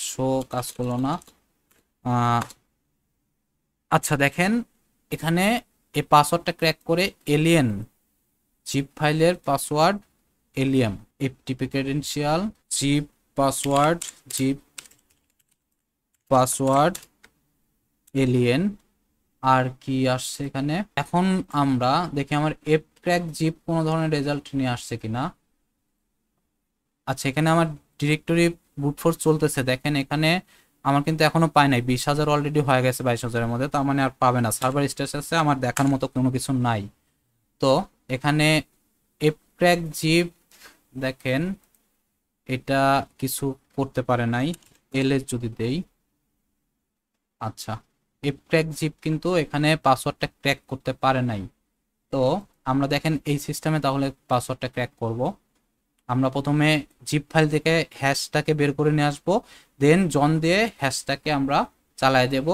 [SPEAKER 1] শো কাজ করলো না। আচ্ছা, দেখেন এখানে এই পাসওয়ার্ডটা ক্র্যাক করে এলিয়েন জিপ ফাইলের password alien FTP credential zip password alien. আর কি আসছে এখানে, এখন আমরা দেখি আমার এফ ক্র্যাক জিপ কোনো ধরনের রেজাল্ট নিয়ে আসছে কিনা। আচ্ছা, এখানে আমার ডিরেক্টরি বুট ফোর্স চলতেছে, দেখেন এখানে আমার কিন্তু এখনো পায় নাই, 20,000 অলরেডি হয়ে গেছে 22,000-এর মধ্যে, তার মানে আর পাবে না, সার্ভার স্ট্যাটাসে আমার দেখার মতো কোনো কিছু নাই। তো এখানে এফক্র্যাক জিপ দেখেন এটা কিছু করতে পারে নাই, এলএস যদি দেই। আচ্ছা, এফক্র্যাক জিপ কিন্তু এখানে পাসওয়ার্ডটা ক্র্যাক করতে পারে নাই। তো আমরা দেখেন এই সিস্টেমে তাহলে পাসওয়ার্ডটা ক্র্যাক করব। আমরা প্রথমে জিপ ফাইল থেকে হ্যাশটাকে বের করে নিয়ে আসবো, দেন জন দিয়ে হ্যাশটাকে আমরা চালায় দেব,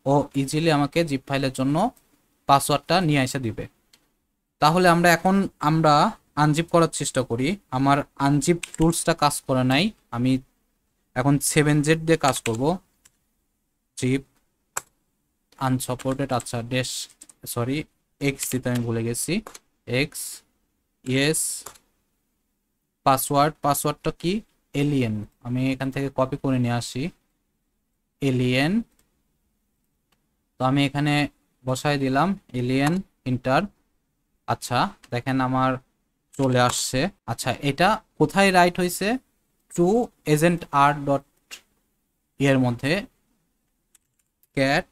[SPEAKER 1] ও ইজিলি আমাকে জিপ ফাইলের জন্য পাসওয়ার্ডটা নিয়ে এসে দিবে। তাহলে আমরা আনজিপ করার চেষ্টা করি। আমার আনজিপ টুলসটা কাজ করে নাই, আমি এখন 7z দিয়ে কাজ করব। জিপ আনসাপোর্টেড, আচ্ছা ড্যাশ সরি এক্স দিতে আমি ভুলে গেছি, এক্স ইয়েস। পাসওয়ার্ডটা কি, এলিয়েন। আমি এখান থেকে কপি করে নিয়ে আসি, এলিয়েন। তো আমি এখানে বসাই দিলাম এলিয়েন, ইন্টার। আচ্ছা, দেখেন আমার চলে আসছে। আচ্ছা, এটা কোথায় রাইট হয়েছে, টু এজেন্ট আর ডট এর মধ্যে cat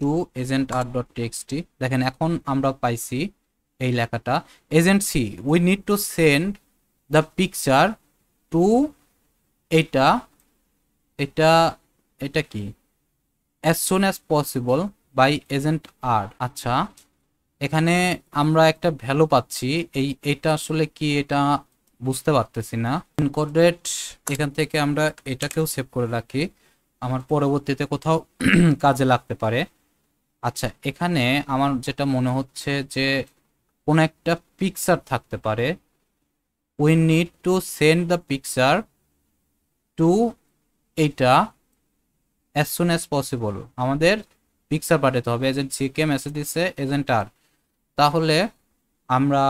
[SPEAKER 1] to agent R dot TXT. দেখেন এখন আমরা পাইছি এই লেখাটা, agent C we need to send the picture to এটা এটা কি as soon as possible by agent r। আচ্ছা, এখানে আমরা একটা ভ্যালু পাচ্ছি, এটা আসলে কি এটা বুঝতে পারতেছি না। এনকোডেড, এখান থেকে আমরা এটাকেও সেভ করে রাখি, আমার পরবর্তীতে কোথাও কাজে লাগতে পারে। আচ্ছা, এখানে আমার যেটা মনে হচ্ছে যে কোন একটা পিকচার থাকতে পারে। We need to send the picture to এইটা as soon as possible। আমাদের পিকচার পাঠাতে হবে। এজেন্ট সি কে মেসেজ দিচ্ছে এজেন্ট আর। তাহলে আমরা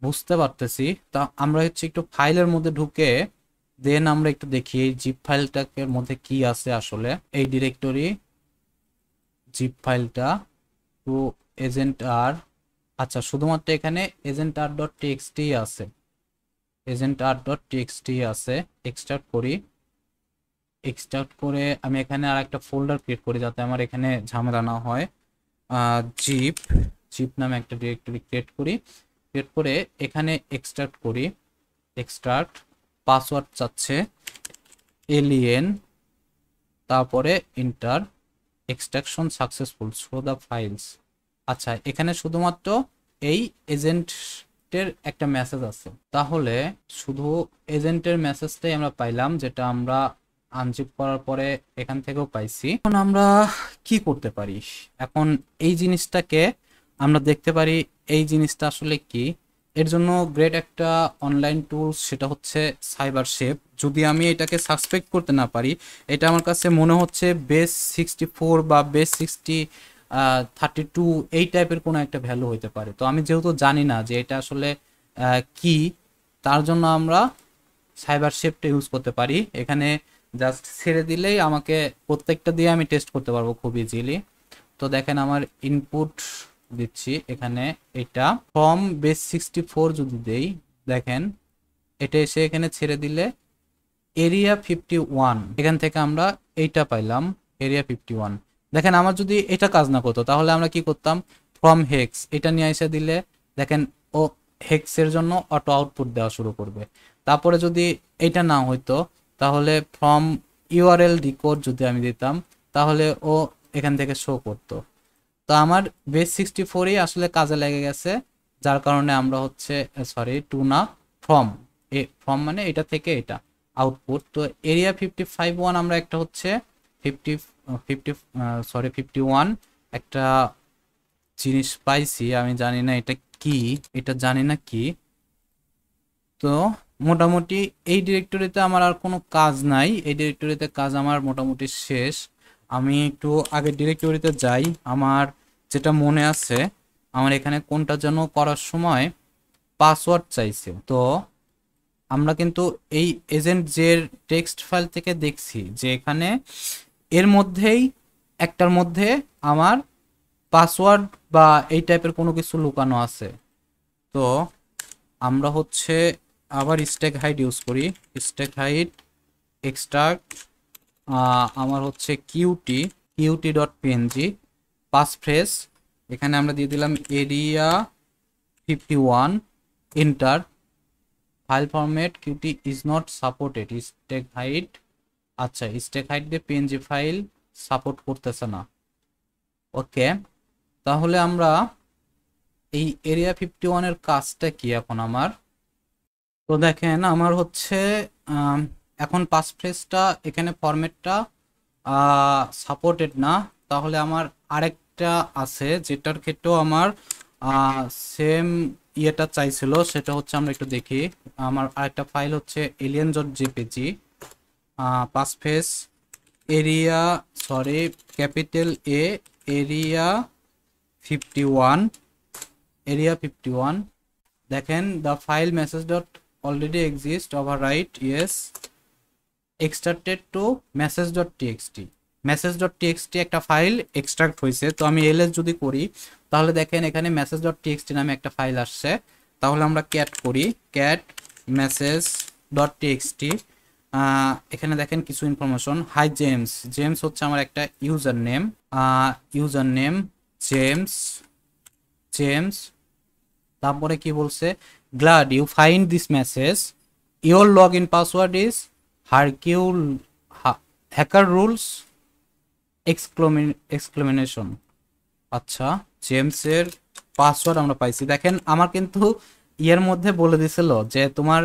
[SPEAKER 1] বুঝতে পারতেছি। তা আমরা হচ্ছে একটু ফাইলের মধ্যে ঢুকে দেন আমরা একটু দেখি এই জিপ ফাইলটাকে মধ্যে কি আছে আসলে। এই ডিরেক্টরি জিপ ফাইলটা টু এজেন্ট আর। আচ্ছা, শুধুমাত্র এখানে এজেন্ট আর ডট টিএক্সটি আছে, এজেন্ট আর ডট টিএক্সটি আছে। এক্সট্রাক্ট করি, এক্সট্রাক্ট করে আমি এখানে আর একটা ফোল্ডার ক্রিয়েট করি যাতে আমার এখানে ঝামেলা না হয়। জিপ জিপ নামে একটা ডিরেক্টরি ক্রিয়েট করি, ক্রিয়েট করে এখানে এক্সট্রাক্ট করি। এক্সট্রাক্ট পাসওয়ার্ড চাচ্ছে এলিয়েন, তারপরে inter. Extraction successful, show the files. আচ্ছা, এখানে শুধুমাত্র এই এজেন্টের একটা মেসেজ আছে, তাহলে শুধু এজেন্টের মেসেজটাই আমরা পাইলাম, যেটা আমরা আনজিপ করার পরে এখান থেকেও পাইছি। এখন আমরা কি করতে পারি, এখন এই জিনিসটাকে আমরা দেখতে পারি এই জিনিসটা আসলে কি। এর জন্য গ্রেট একটা অনলাইন টুলস, সেটা হচ্ছে সাইবার শেপ। যদি আমি এটাকে সাসপেক্ট করতে না পারি, এটা আমার কাছে মনে হচ্ছে বেস 64 বা বেস 32 এই টাইপের কোনো একটা ভ্যালু হইতে পারে। তো আমি যেহেতু জানি না যে এটা আসলে কি, তার জন্য আমরা সাইবার শেপটা ইউজ করতে পারি। এখানে জাস্ট ছেড়ে দিলেই আমাকে প্রত্যেকটা দিয়ে আমি টেস্ট করতে পারবো খুব ইজিলি। তো দেখেন আমার ইনপুট দিচ্ছি এখানে, এটা ফ্রম বেস 64 যদি দেই, দেখেন এটা এসে এখানে ছেড়ে দিলে এরিয়া 51, এখান থেকে আমরা এইটা পাইলাম এরিয়া 51। দেখেন আমার যদি এটা কাজ না করতো তাহলে আমরা কি করতাম, ফ্রম হেক্স এটা নিয়ে এসে দিলে দেখেন ও হেক্সের জন্য অটো আউটপুট দেওয়া শুরু করবে। তারপরে যদি এটা না হইতো তাহলে ফ্রম ইউআরএল ডিকোড যদি আমি দিতাম তাহলে ও এখান থেকে শো করতো। তো আমার বেস 64ই আসলে কাজে লেগে গেছে, যার কারণে আমরা হচ্ছে সরি টু না ফ্রম, ফ্রম মানে এটা থেকে এটা আউটপুট। তো এরিয়া 55 আমরা একটা হচ্ছে 51 একটা জিনিস পাইছি, আমি জানি না এটা কি, এটা জানি না কি। তো মোটামুটি এই ডিরেক্টরিতে আমার আর কোনো কাজ নাই, এই ডিরেক্টরিতে কাজ আমার মোটামুটি শেষ। আমি একটু আগে ডিরেক্টরিতে যাই, আমার যেটা মনে আছে আমার এখানে কোনটা যেন করার সময় পাসওয়ার্ড চাইছে। তো আমরা কিন্তু এই এজেন্ট জের টেক্সট ফাইল থেকে দেখছি যে এখানে এর মধ্যেই একটার মধ্যে আমার পাসওয়ার্ড বা এই টাইপের কোনো কিছু লুকানো আছে। তো আমরা হচ্ছে আবার স্ট্যাক হাইড ইউজ করি, স্ট্যাক হাইড এক্সট্রাক্ট আমার হচ্ছে cutie dot PNG pass phrase, এখানে আমরা দিয়ে দিলাম area 51 enter. File format cutie is not supported, stack hide. আচ্ছা, স্ট্যাক হাইড দিয়ে পিএনজি ফাইল সাপোর্ট করতেছে না। ওকে, তাহলে আমরা এই এরিয়া 51 এর কাজটা কি এখন আমার। তো দেখেন আমার হচ্ছে এখন পাস ফ্রেজটা এখানে ফরম্যাটটা সাপোর্টেড না, তাহলে আমার আরেকটা আছে যেটার ক্ষেত্রেও আমার সেম ইয়েটা চাইছিল, সেটা হচ্ছে আমরা একটু দেখি। আমার আরেকটা ফাইল হচ্ছে alien.jpg passphrase area sorry capital A area 51 দেখেন the file message dot already exist overwrite yes extracted to মেসেজ.txt একটা ফাইল এক্সট্রাক্ট হয়েছে। তো আমি এলএস যদি করি তাহলে দেখেন এখানে মেসেজ.txt নামে একটা ফাইল আসছে। তাহলে আমরা ক্যাট করি, ক্যাট মেসেজ.txt। এখানে দেখেন কিছু ইনফরমেশন। হাই জেমস হচ্ছে আমার একটা ইউজার নেম জেমস। তারপরে কি বলছে, glad you find this message, your log in password is Hercule hacker rules exclamation. আচ্ছা, জেমসের পাসওয়ার্ড আমরা পাইছি। দেখেন আমার কিন্তু ইয়ের মধ্যে বলে দিছিল যে তোমার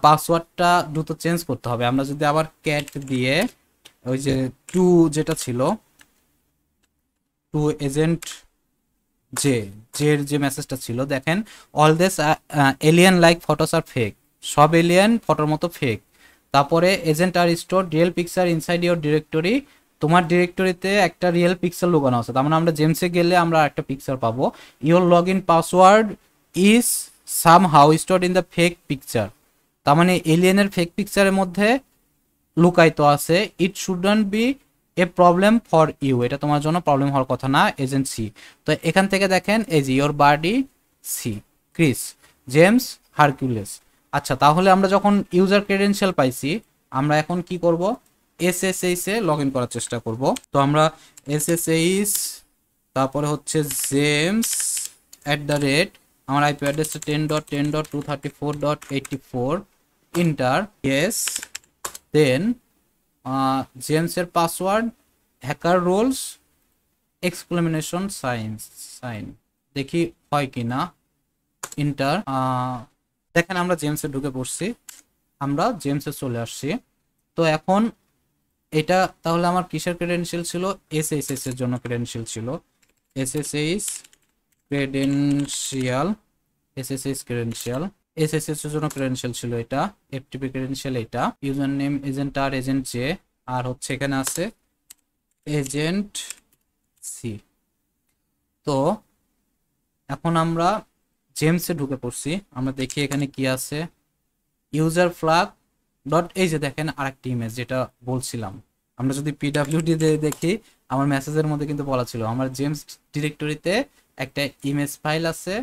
[SPEAKER 1] পাসওয়ার্ডটা দ্রুত চেঞ্জ করতে হবে। আমরা যদি আবার ক্যাট দিয়ে ওই যে টু যেটা ছিল, টু এজেন্ট জে, জের যে মেসেজটা ছিল, দেখেন all this alien like photos are fake, সব এলিয়েন ফটোর মতো ফেক। তারপরে agent R store real picture inside your directory, তোমার ডিরেক্টরিতে একটা রিয়েল পিক্সেল লুকানো আছে, তার মানে আমরা জেমসে গেলে আমরা একটা পিক্সেল পাবো। Your log in password is somehow stored in the fake picture, তার মানে এলিয়েনের ফেক পিকচারের মধ্যে লুকায়িত আছে। It shouldn't be a problem for you, এটা তোমার জন্য প্রবলেম হওয়ার কথা না, এজেন্ট সি। তো এখান থেকে দেখেন এই যে your buddy C, Chris, James, Hercules. আচ্ছা, তাহলে আমরা যখন ইউজার ক্রেডেনশিয়াল পাইছি, আমরা এখন কি করব, এসএসএইচ এ লগ ইন করার চেষ্টা করব। তো আমরা এসএসএইচ, তারপরে হচ্ছে জেমস @ আমার আইপি অ্যাড্রেসটা 10.10.234.84, ইন্টার, ইয়েস, দেন জেমসের password hacker rules exclamation sign, দেখি হয় কি না, ইন্টার। দেখেন আমরা জেমসে ঢুকে পড়ছি, আমরা জেমসে চলে আসছি। তো এখন এটা তাহলে আমার কিসের ক্রেডেনশিয়াল ছিল, এসএসএস এর জন্য ক্রেডেনশিয়াল ছিল, SSS credential, SSS credential, SSS এর জন্য ক্রেডেনশিয়াল ছিল এটা, এফটিপি ক্রেডেনশিয়াল এটা, ইউজার নেম এজেন্ট আর এজেন্ট জে, আর হচ্ছে এখানে আছে এজেন্ট সি। তো এখন আমরা জেমসে ঢুকে পড়ছি, আমরা দেখি এখানে কি আছে, ইউজার ফ্ল্যাগ ডট, এই যে দেখেন আরেকটি ইমেজ যেটা বলছিলাম। আমরা যদি পিডব্লিউডি দেখি, আমার মেসেজের মধ্যে কিন্তু বলা ছিল আমার জেমস ডিরেক্টরিতে একটা ইমেজ ফাইল আছে।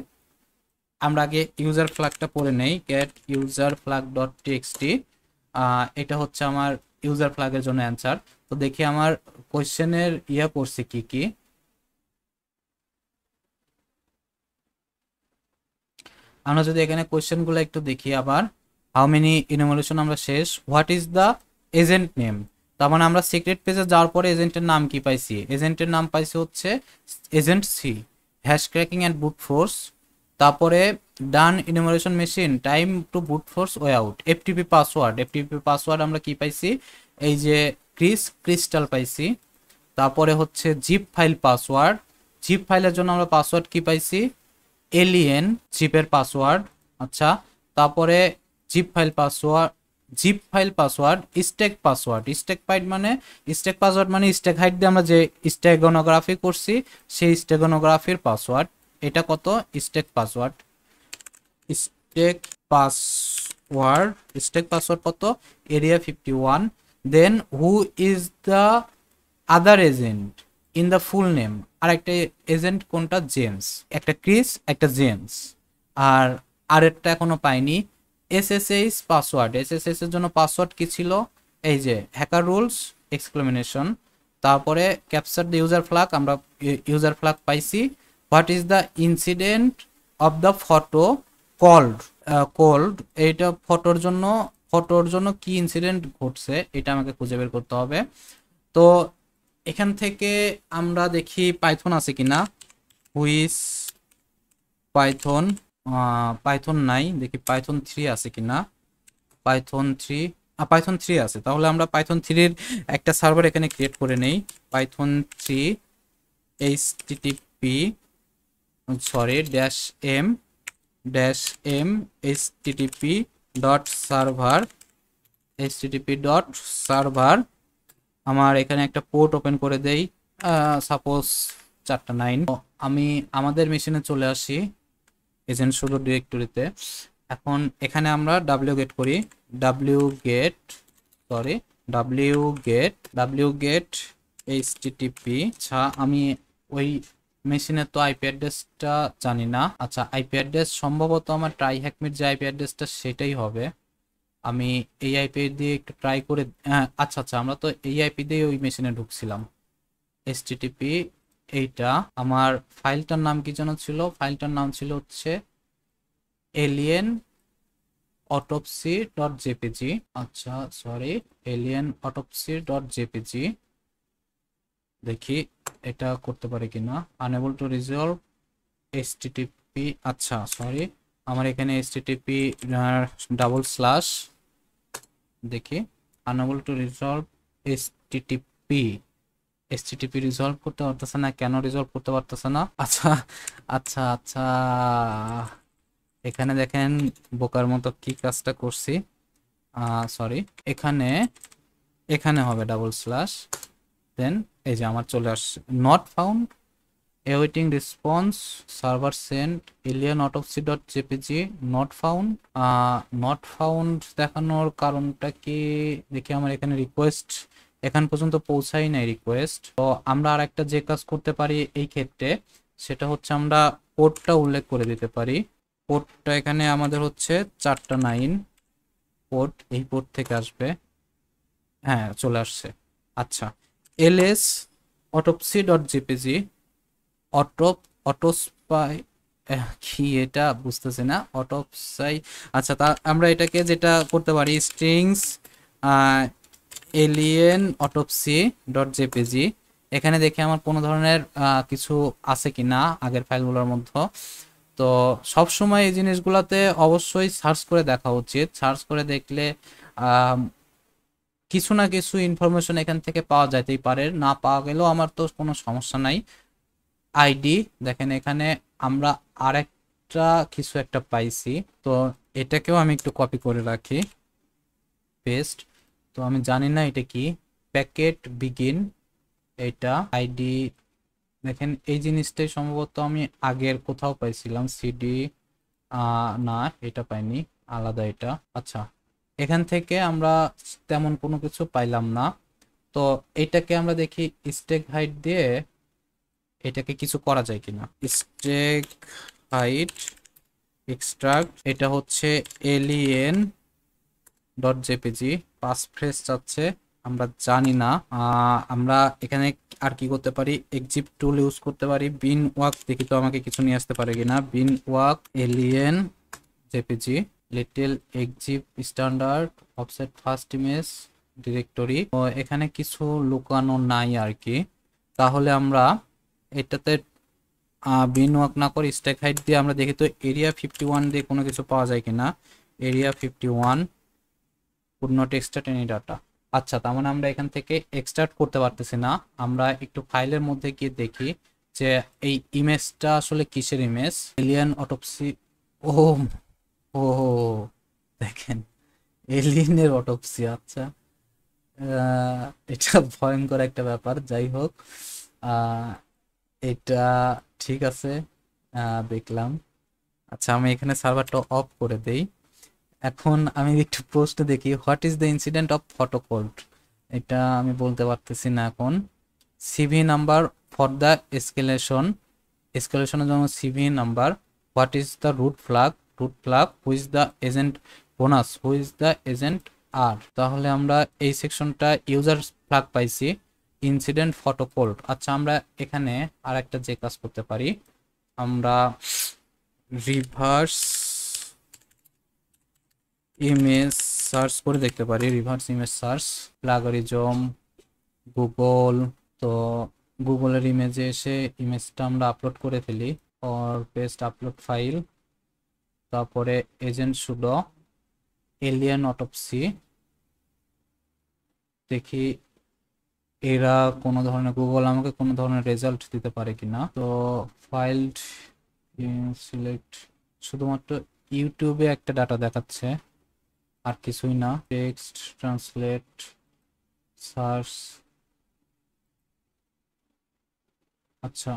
[SPEAKER 1] আমরা আগে ইউজার ফ্ল্যাগটা পড়ে নেই, get user flag dot TXT, এটা হচ্ছে আমার ইউজার ফ্ল্যাগের জন্য অ্যান্সার। তো দেখি আমার কোয়েশ্চেনের ইয়া করছি কি কি। আমরা যদি এখানে কোয়েশ্চেনগুলো একটু দেখি আবার, হাউ মেনি ইনুমারেশন আমরা শেষ, what is the agent name, তার মানে আমরা সিক্রেট পেজে যাওয়ার পরে এজেন্টের নাম কি পাইছি, এজেন্টের নাম পাইছি হচ্ছে agent C, hash cracking and brute force, তারপরে done enumeration machine time to brute force way out, FTP password, FTP password আমরা কি পাইছি, এই যে ক্রিস্টাল পাইছি। তারপরে হচ্ছে জিপ ফাইল পাসওয়ার্ড, জিপ ফাইলের জন্য আমরা পাসওয়ার্ড কি পাইছি, এলিয়েন জিপের পাসওয়ার্ড। আচ্ছা, তারপরে zip file password stack password, stack password মানে স্ট্যাক হাইট দিয়ে আমরা যে স্ট্যাগনোগ্রাফি করছি সেই স্ট্যাগনোগ্রাফির পাসওয়ার্ড, এটা কত, স্ট্যাক পাসওয়ার্ড কত, area 51। Then who is the other agent in the full name, আর একটা এজেন্ট কোনটা, জেমস, একটা ক্রিস একটা জেমস, আর আরেকটা এখনো পাইনি। এসএসএইচ পাসওয়ার্ড, এসএসএইচ এর জন্য পাসওয়ার্ড কি ছিল, এই যে হ্যাকার রুলস এক্সক্লেমেশন। তারপরে ক্যাপচার দ্য ইউজার ফ্ল্যাগ, আমরা ইউজার ফ্ল্যাগ পাইছি। What is the incident of the photo cold, এইটা ফটোর জন্য কি ইনসিডেন্ট ঘটছে এটা আমাকে খুঁজে বের করতে হবে। তো এখান থেকে আমরা দেখি পাইথন আছে কিনা, হুইস পাইথন, পাইথন নাই, দেখি পাইথন 3 আছে কিনা, পাইথন 3 আছে, তাহলে আমরা পাইথন 3 এর একটা সার্ভার এখানে ক্রিয়েট করে নেই, পাইথন 3 http http.server আমার এখানে একটা পোর্ট ওপেন করে দেই, সাপোজ 4টা 9। আমি আমাদের মেশিনে চলে আসি এজেন্ট শুরু ডিরেক্টরিতে। এখন এখানে আমরা wget করি, wget http। আচ্ছা, আমি ওই মেশিনের তো আইপি অ্যাড্রেসটা জানি না। আচ্ছা, আইপি অ্যাড্রেস সম্ভবত আমার ট্রাই হ্যাকমিট যে আইপি অ্যাড্রেসটা সেটাই হবে, আমি এই আইপি দিয়ে একটু ট্রাই করে, আচ্ছা আমরা তো এই আইপি দিয়ে ওই মেশিনে ঢুকছিলাম। http এইটা, আমার ফাইলটার নাম কি যেন ছিল, ফাইলটার নাম ছিল হচ্ছে এলিয়েন অটোপসি ডট জেপিজি। আচ্ছা sorry, alien autopsy dot JPG. দেখি এটা করতে পারি কিনা। Unable to resolve HTTP. আচ্ছা সরি, আমার এখানে এইচটিটিপি ডাবল স্ল্যাশ, দেখি unable to resolve HTTP. HTTP resolve করতে পারতেছে না, কেন রিজলভ করতে পারতেছে না? আচ্ছা আচ্ছা আচ্ছা, এখানে দেখেন বোকার মতো কি কাজটা করছি। সরি, এখানে এখানে হবে ডাবল স্ল্যাশ, দেন এই যে আমার চলে আসছে not found, awaiting response, server sent, alien autopsy dot jpg, not found। Not found দেখানোর কারণটা কি দেখি। আমার এখানে রিকোয়েস্ট এখান পর্যন্ত পৌঁছাই নাই রিকোয়েস্ট। তো আমরা আর একটা যে কাজ করতে পারি এই ক্ষেত্রে, সেটা হচ্ছে আমরা পোর্টটা উল্লেখ করে দিতে পারি। পোর্টটা এখানে আমাদের হচ্ছে 4টা 9 পোর্ট, এই পোর্ট থেকে আসবে। হ্যাঁ চলে আসছে। আচ্ছা, ls autopsy dot jpg অটোস্পাই, কি এটা বুঝতেছি না, অটোপসাই। আচ্ছা, তা আমরা এটাকে যেটা করতে পারি strings alien autopsy dot JPG. এখানে দেখে আমার কোনো ধরনের কিছু আছে কি না আগের ফাইলগুলোর মধ্যে। তো সব সময় এই জিনিসগুলোতে অবশ্যই সার্চ করে দেখা উচিত। সার্চ করে দেখলে কিছু না কিছু ইনফরমেশন এখান থেকে পাওয়া যাইতেই পারে, না পাওয়া গেলেও আমার তো কোনো সমস্যা নাই। আইডি দেখেন, এখানে আমরা আরেকটা কিছু একটা পাইছি, তো এটাকেও আমি একটু কপি করে রাখি, পেস্ট। তো আমি জানি না এটা কি, প্যাকেট বিগিন, এটা আইডি। দেখেন এই জিনিসটাই সম্ভবত আমি আগের কোথাও পাইছিলাম, সিডি না এটা পাইনি, আলাদা এটা। আচ্ছা, এখান থেকে আমরা তেমন কোনো কিছু পাইলাম না। তো এটাকে আমরা দেখি স্টেক হাইট দিয়ে এটাকে কিছু করা যায় কিনা। স্টেক হাইট এক্সট্রাক্ট, এটা হচ্ছে alien dot JPG, pass phrase চাচ্ছে, আমরা জানি না। আমরা এখানে আর কি করতে পারি, এক্সিপ টুল ইউজ করতে পারি, বিন ওয়াক, দেখি তো আমাকে কিছু নিয়ে আসতে পারে কিনা। Binwalk alien JPG, little Exif standard offset first image directory. তো এখানে কিছু লুকানো নাই আর কি। তাহলে আমরা এটাতে বিন ওয়াক না করে স্ট্যাক হাইট দিয়ে আমরা দেখি তো এরিয়া 51 দিয়ে কোনো কিছু পাওয়া যায় কিনা। Area 51 could not extract any data। আচ্ছা, তার মানে আমরা এখান থেকে এক্সট্রাক্ট করতে পারতেছি না। আমরা একটু ফাইলের মধ্যে গিয়ে দেখি যে এই ইমেজটা আসলে কিসের ইমেজ। এলিয়েন অটোপসি, ও ও দেখেন এলিয়েনের অটোপসি। আচ্ছা, এটা ভয়ঙ্কর একটা ব্যাপার। যাই হোক, এটা ঠিক আছে, দেখলাম। আচ্ছা, আমি এখানে সার্ভারটা অফ করে দেই। এখন আমি একটু প্রশ্ন দেখি, what is the incident of photo called. এটা আমি বলতে পারতেছি না এখন। সিভি নাম্বার ফর দ্য এসকেলেশনের জন্য CVE number. What is the root flag who is the agent bonus, who is the agent R. তাহলে আমরা এই সেকশনটা ইউজার ফ্ল্যাগ পাইছি, ইনসিডেন্ট ফটোকোল্ড। আচ্ছা, আমরা এখানে আর একটা যে কাজ করতে পারি, আমরা রিভার্স ইমেজ সার্চ করে দেখতে পারি। Reverse image search, plagiarism, Google. তো গুগলের ইমেজে এসে ইমেজটা আমরা আপলোড করে ফেলি, অর পেস্ট আপলোড ফাইল, তারপরে এজেন্ট সুডো এলিয়েন অটোপসি। দেখি এরা কোনো ধরনের, গুগল আমাকে কোনো ধরনের রেজাল্ট দিতে পারে কিনা। তো ফাইল সিলেক্ট, শুধুমাত্র ইউটিউবে একটা ডাটা দেখাচ্ছে, আর কিছুই না। Text translate search. আচ্ছা,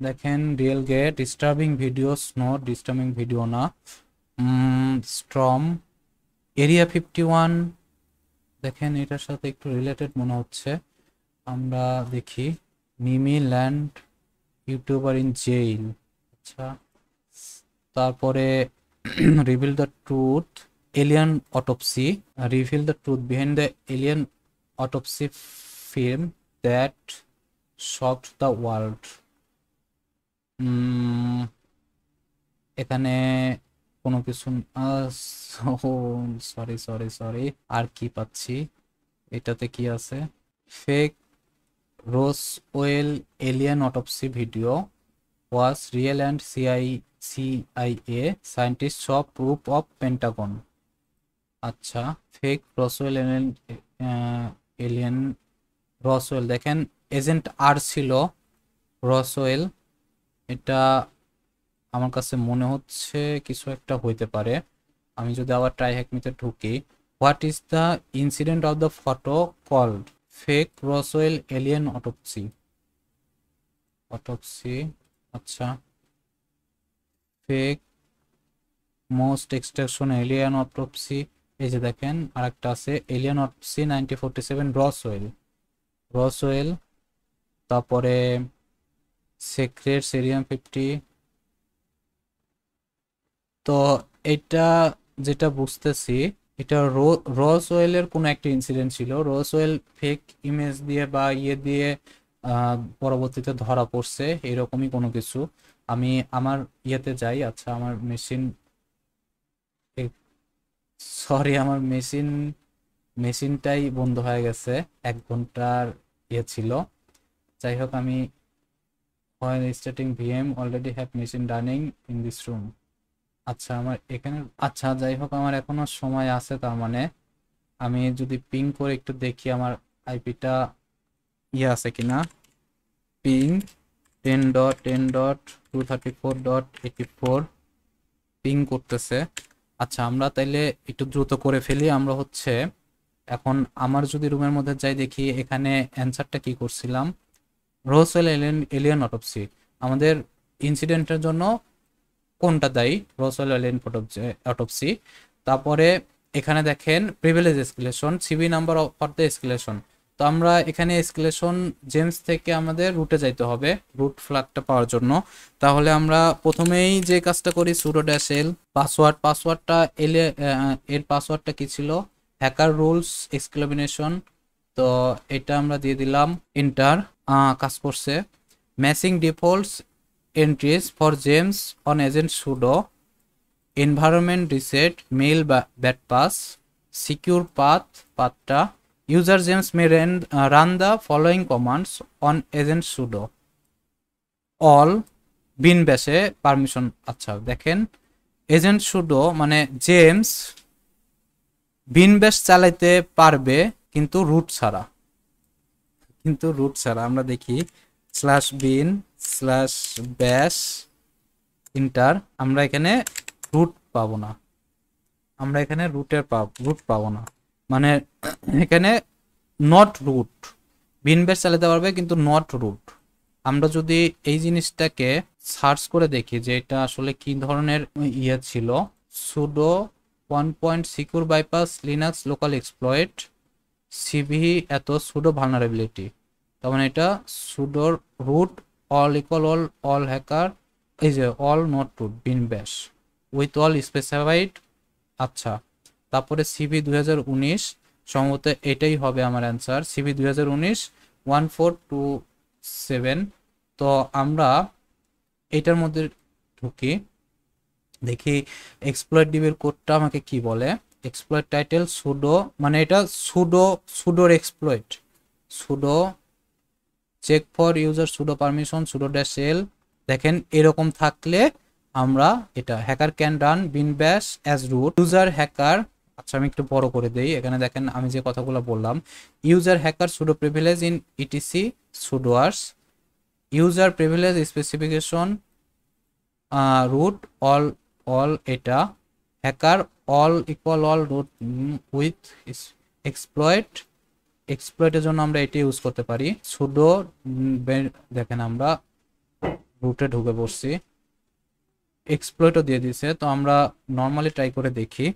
[SPEAKER 1] দেখেন real get disturbing videos, no disturbing video না। স্ট্রম এরিয়া 51, দেখেন এটার সাথে একটু রিলেটেড মনে হচ্ছে। আমরা দেখি মিমি ল্যান্ড ইউটিউবার ইন জেইল। আচ্ছা, তারপরে reveal the truth alien autopsy, reveal the truth behind the alien autopsy film that shocked the world. এখানে কোনো কিছু। সরি সরি সরি, আর কি পাচ্ছি, এটাতে কি আছে? Fake Roswell alien autopsy video was real and CIA scientist show proof of Pentagon. আচ্ছা, fake Roswell alien, alien Roswell, দেখেন এজেন্ট আর ছিল রসওয়েল। এটা আমার কাছে মনে হচ্ছে কিছু একটা হইতে পারে। আমি যদি আবার ট্রাই হ্যাকমিতে ঢুকি, what is the incident of the photo called? Fake Roswell alien autopsy. Autopsy, আচ্ছা, fake most extraction alien autopsy. এই যে দেখেন আরেকটা আছে এলিয়েন অটোপসি 1947 রসওয়েল। রসওয়েল, তারপরে সেক্রেট সেরিয়াম 50। তো এটা যেটা বুঝতেছি, এটা রসওয়েলের কোনো একটা ইনসিডেন্ট ছিল। রসওয়েল ফেক ইমেজ দিয়ে বা ইয়ে দিয়ে পরবর্তীতে ধরা পড়ছে, এরকমই কোনো কিছু। আমি আমার ইয়েতে যাই। আচ্ছা, আমার মেশিন, সরি, আমার মেশিনটাই বন্ধ হয়ে গেছে, 1 ঘন্টার ইয়ে ছিল। যাই হোক, আমি while starting VM already have machine running in this room। আচ্ছা, আমার এখানে, আচ্ছা যাই হোক, আমার এখনো সময় আছে। তার মানে আমি যদি পিং করে একটু দেখি আমার আইপিটা ইয়ে আছে কিনা। পিং 10.10.234.84 পিং করতেছে। আচ্ছা, আমরা তাইলে একটু দ্রুত করে ফেলি। আমরা হচ্ছে এখন আমার যদি রুমের মধ্যে যাই, দেখি এখানে অ্যান্সারটা কি করছিলাম। রোসওয়েল এলিয়েন অটোপসি, আমাদের ইনসিডেন্টের জন্য কোনটা দায়ী? Roswell alien autopsy. তারপরে এখানে দেখেন privilege escalation, CB number for the escalation. তো আমরা এখানে এসকেলেশন জেমস থেকে আমাদের রুটে যাইতে হবে রুট ফ্ল্যাগটা পাওয়ার জন্য। তাহলে আমরা প্রথমেই যে কাজটা করি, সুডো ড্যাশ এল পাসওয়ার্ডটা এর পাসওয়ার্ডটা কি ছিল? Hacker rules exclamation. তো এটা আমরা দিয়ে দিলাম, এন্টার। কাজ করছে। Matching defaults entries for James on agent sudo environment reset mail bad pass secure পাথটা user James may run the following commands on agent sudo all bin ব্যাশে পারমিশন। আচ্ছা দেখেন, এজেন্ট সুডো মানে জেমস বিন ব্যাশ চালাইতে পারবে, কিন্তু root ছাড়া। আমরা দেখি slash bin slash bash enter. আমরা এখানে রুট পাবো না, রুট পাবো না, মানে এখানে নট রুট। বিন ব্যাশ চালাতে পারবে কিন্তু নট রুট। আমরা যদি এই জিনিসটাকে সার্চ করে দেখি যে এটা আসলে কি ধরনের ইয়ে ছিল, sudo 1 secure bypass Linux local exploit CVE এত সুডো ভালনারেবিলিটি। তার মানে এটা সুডোর root all equal all hacker, এই যে অল নট রুট বিন ব্যাশ উইথ অল স্পেসিফাইড। আচ্ছা, তারপরে সিভি 2019, সম্ভবত এটাই হবে আমার অ্যান্সার। সিভি 2019 1427। তো আমরা এটার মধ্যে ঢুকি, দেখি এক্সপ্লয়েট ডিবির কোডটা আমাকে কি বলে। এক্সপ্লয়েট টাইটেল সুডো, মানে এটা সুডোর exploit. Sudo check for user sudo permission sudo dash L. দেখেন এরকম থাকলে আমরা এটা হ্যাকার ক্যান রান বিন ব্যাশ অ্যাজ রুট ইউজার হ্যাকার। আচ্ছা, আমি একটু বড় করে দেই। এখানে দেখেন আমি যে কথাগুলো বললাম, user hacker sudo privilege in ETC sudoers user privilege specification root all এটা hacker all equal all root with এক্সপ্লয়েটের জন্য আমরা এটি ইউজ করতে পারি। সুডো দেখেন আমরা রুটে ঢুকে পড়ছি, এক্সপ্লয়েটও দিয়ে দিছে। তো আমরা নর্মালি ট্রাই করে দেখি,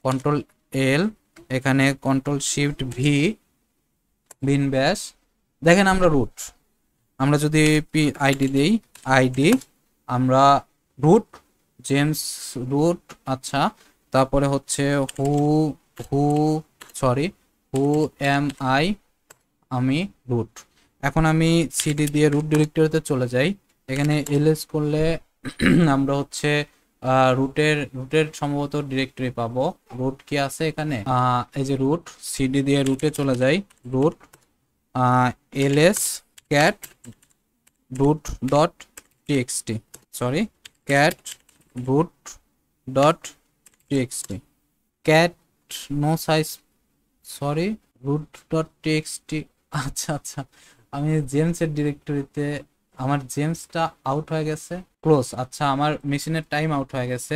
[SPEAKER 1] কন্ট্রোল এল, এখানে কন্ট্রোল শিফট ভি বিন ব্যাশ। দেখেন আমরা রুট, আমরা যদি আইডি দেই, আইডি আমরা রুট জেমস রুট। আচ্ছা, তারপরে হচ্ছে হু এম আই, আমি রুট। এখন আমি সিডি দিয়ে রুট ডিরেক্টরিতে চলে যাই। এখানে এলএস করলে আমরা হচ্ছে রুটের সম্ভবত ডিরেক্টরি পাবো। রুট কি আছে এখানে, এই যে রুট, সিডি দিয়ে রুটে চলে যাই, root ls cat root dot txt, sorry cat root dot txt, cat no size, sorry root dot txt। আচ্ছা আচ্ছা, আমি জেমসের ডিরেক্টরিতে, আমার জেমসটা আউট হয়ে গেছে, ক্লোজ। আচ্ছা, আমার মেশিনের টাইম আউট হয়ে গেছে,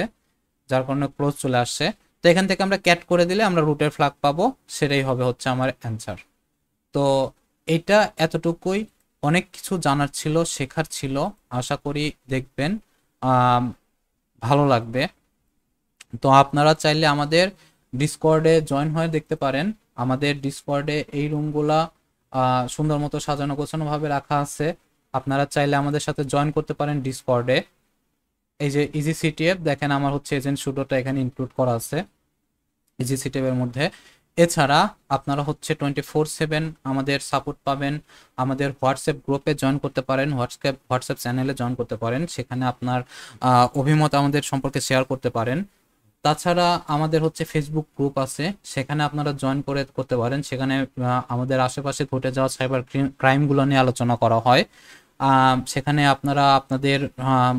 [SPEAKER 1] যার কারণে ক্লোজ চলে আসছে। তো এখান থেকে আমরা ক্যাট করে দিলে আমরা রুটের ফ্ল্যাগ পাবো, সেটাই হবে হচ্ছে আমার অ্যান্সার। তো এটা এতটুকুই, অনেক কিছু জানার ছিল, শেখার ছিল, আশা করি দেখবেন ভালো লাগবে। তো আপনারা চাইলে আমাদের ডিসকর্ডে জয়েন হয়ে দেখতে পারেন। আমাদের ডিসকর্ডে এই রুমগুলা সুন্দর মতো সাজানো গোছানো ভাবে রাখা আছে, আপনারা চাইলে আমাদের সাথে জয়েন করতে পারেন ডিসকর্ডে। এই যে ইজি সিটিএফ দেখেন, আমার হচ্ছে এজেন্ট সুডোটা এখানে ইনক্লুড করা আছে ইজি সিটিএফ এর মধ্যে। এছাড়া আপনারা হচ্ছে 24/7 আমাদের সাপোর্ট পাবেন। আমাদের হোয়াটসঅ্যাপ গ্রুপে জয়েন করতে পারেন, হোয়াটসঅ্যাপ চ্যানেলে জয়েন করতে পারেন, সেখানে আপনার অভিমত আমাদের সম্পর্কে শেয়ার করতে পারেন। তাছাড়া আমাদের হচ্ছে ফেসবুক গ্রুপ আছে, সেখানে আপনারা জয়েন করতে পারেন। সেখানে আমাদের আশেপাশে ঘটে যাওয়া সাইবার ক্রাইমগুলো নিয়ে আলোচনা করা হয়। সেখানে আপনারা আপনাদের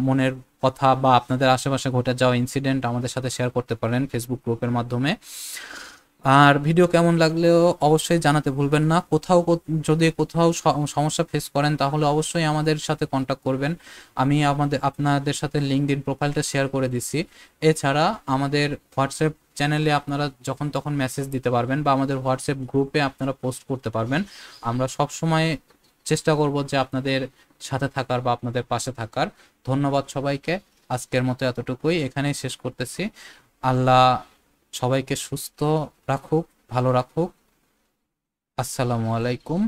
[SPEAKER 1] মনের কথা বা আপনাদের আশেপাশে ঘটে যাওয়া ইনসিডেন্ট আমাদের সাথে শেয়ার করতে পারেন ফেসবুক গ্রুপের মাধ্যমে। আর ভিডিও কেমন লাগলেও অবশ্যই জানাতে ভুলবেন না। যদি কোথাও সমস্যা ফেস করেন তাহলে অবশ্যই আমাদের সাথে কন্ট্যাক্ট করবেন। আমি আপনাদের সাথে লিঙ্কডইন প্রোফাইলটা শেয়ার করে দিছি। এছাড়া আমাদের হোয়াটসঅ্যাপ চ্যানেলে আপনারা যখন তখন মেসেজ দিতে পারবেন বা আমাদের হোয়াটসঅ্যাপ গ্রুপে আপনারা পোস্ট করতে পারবেন। আমরা সব সময় চেষ্টা করব যে আপনাদের সাথে থাকার বা আপনাদের পাশে থাকার। ধন্যবাদ সবাইকে। আজকের মতো এতটুকুই, এখানেই শেষ করতেছি। আল্লাহ সবাইকে সুস্থ রাখুক, ভালো রাখুক। আসসালামু আলাইকুম।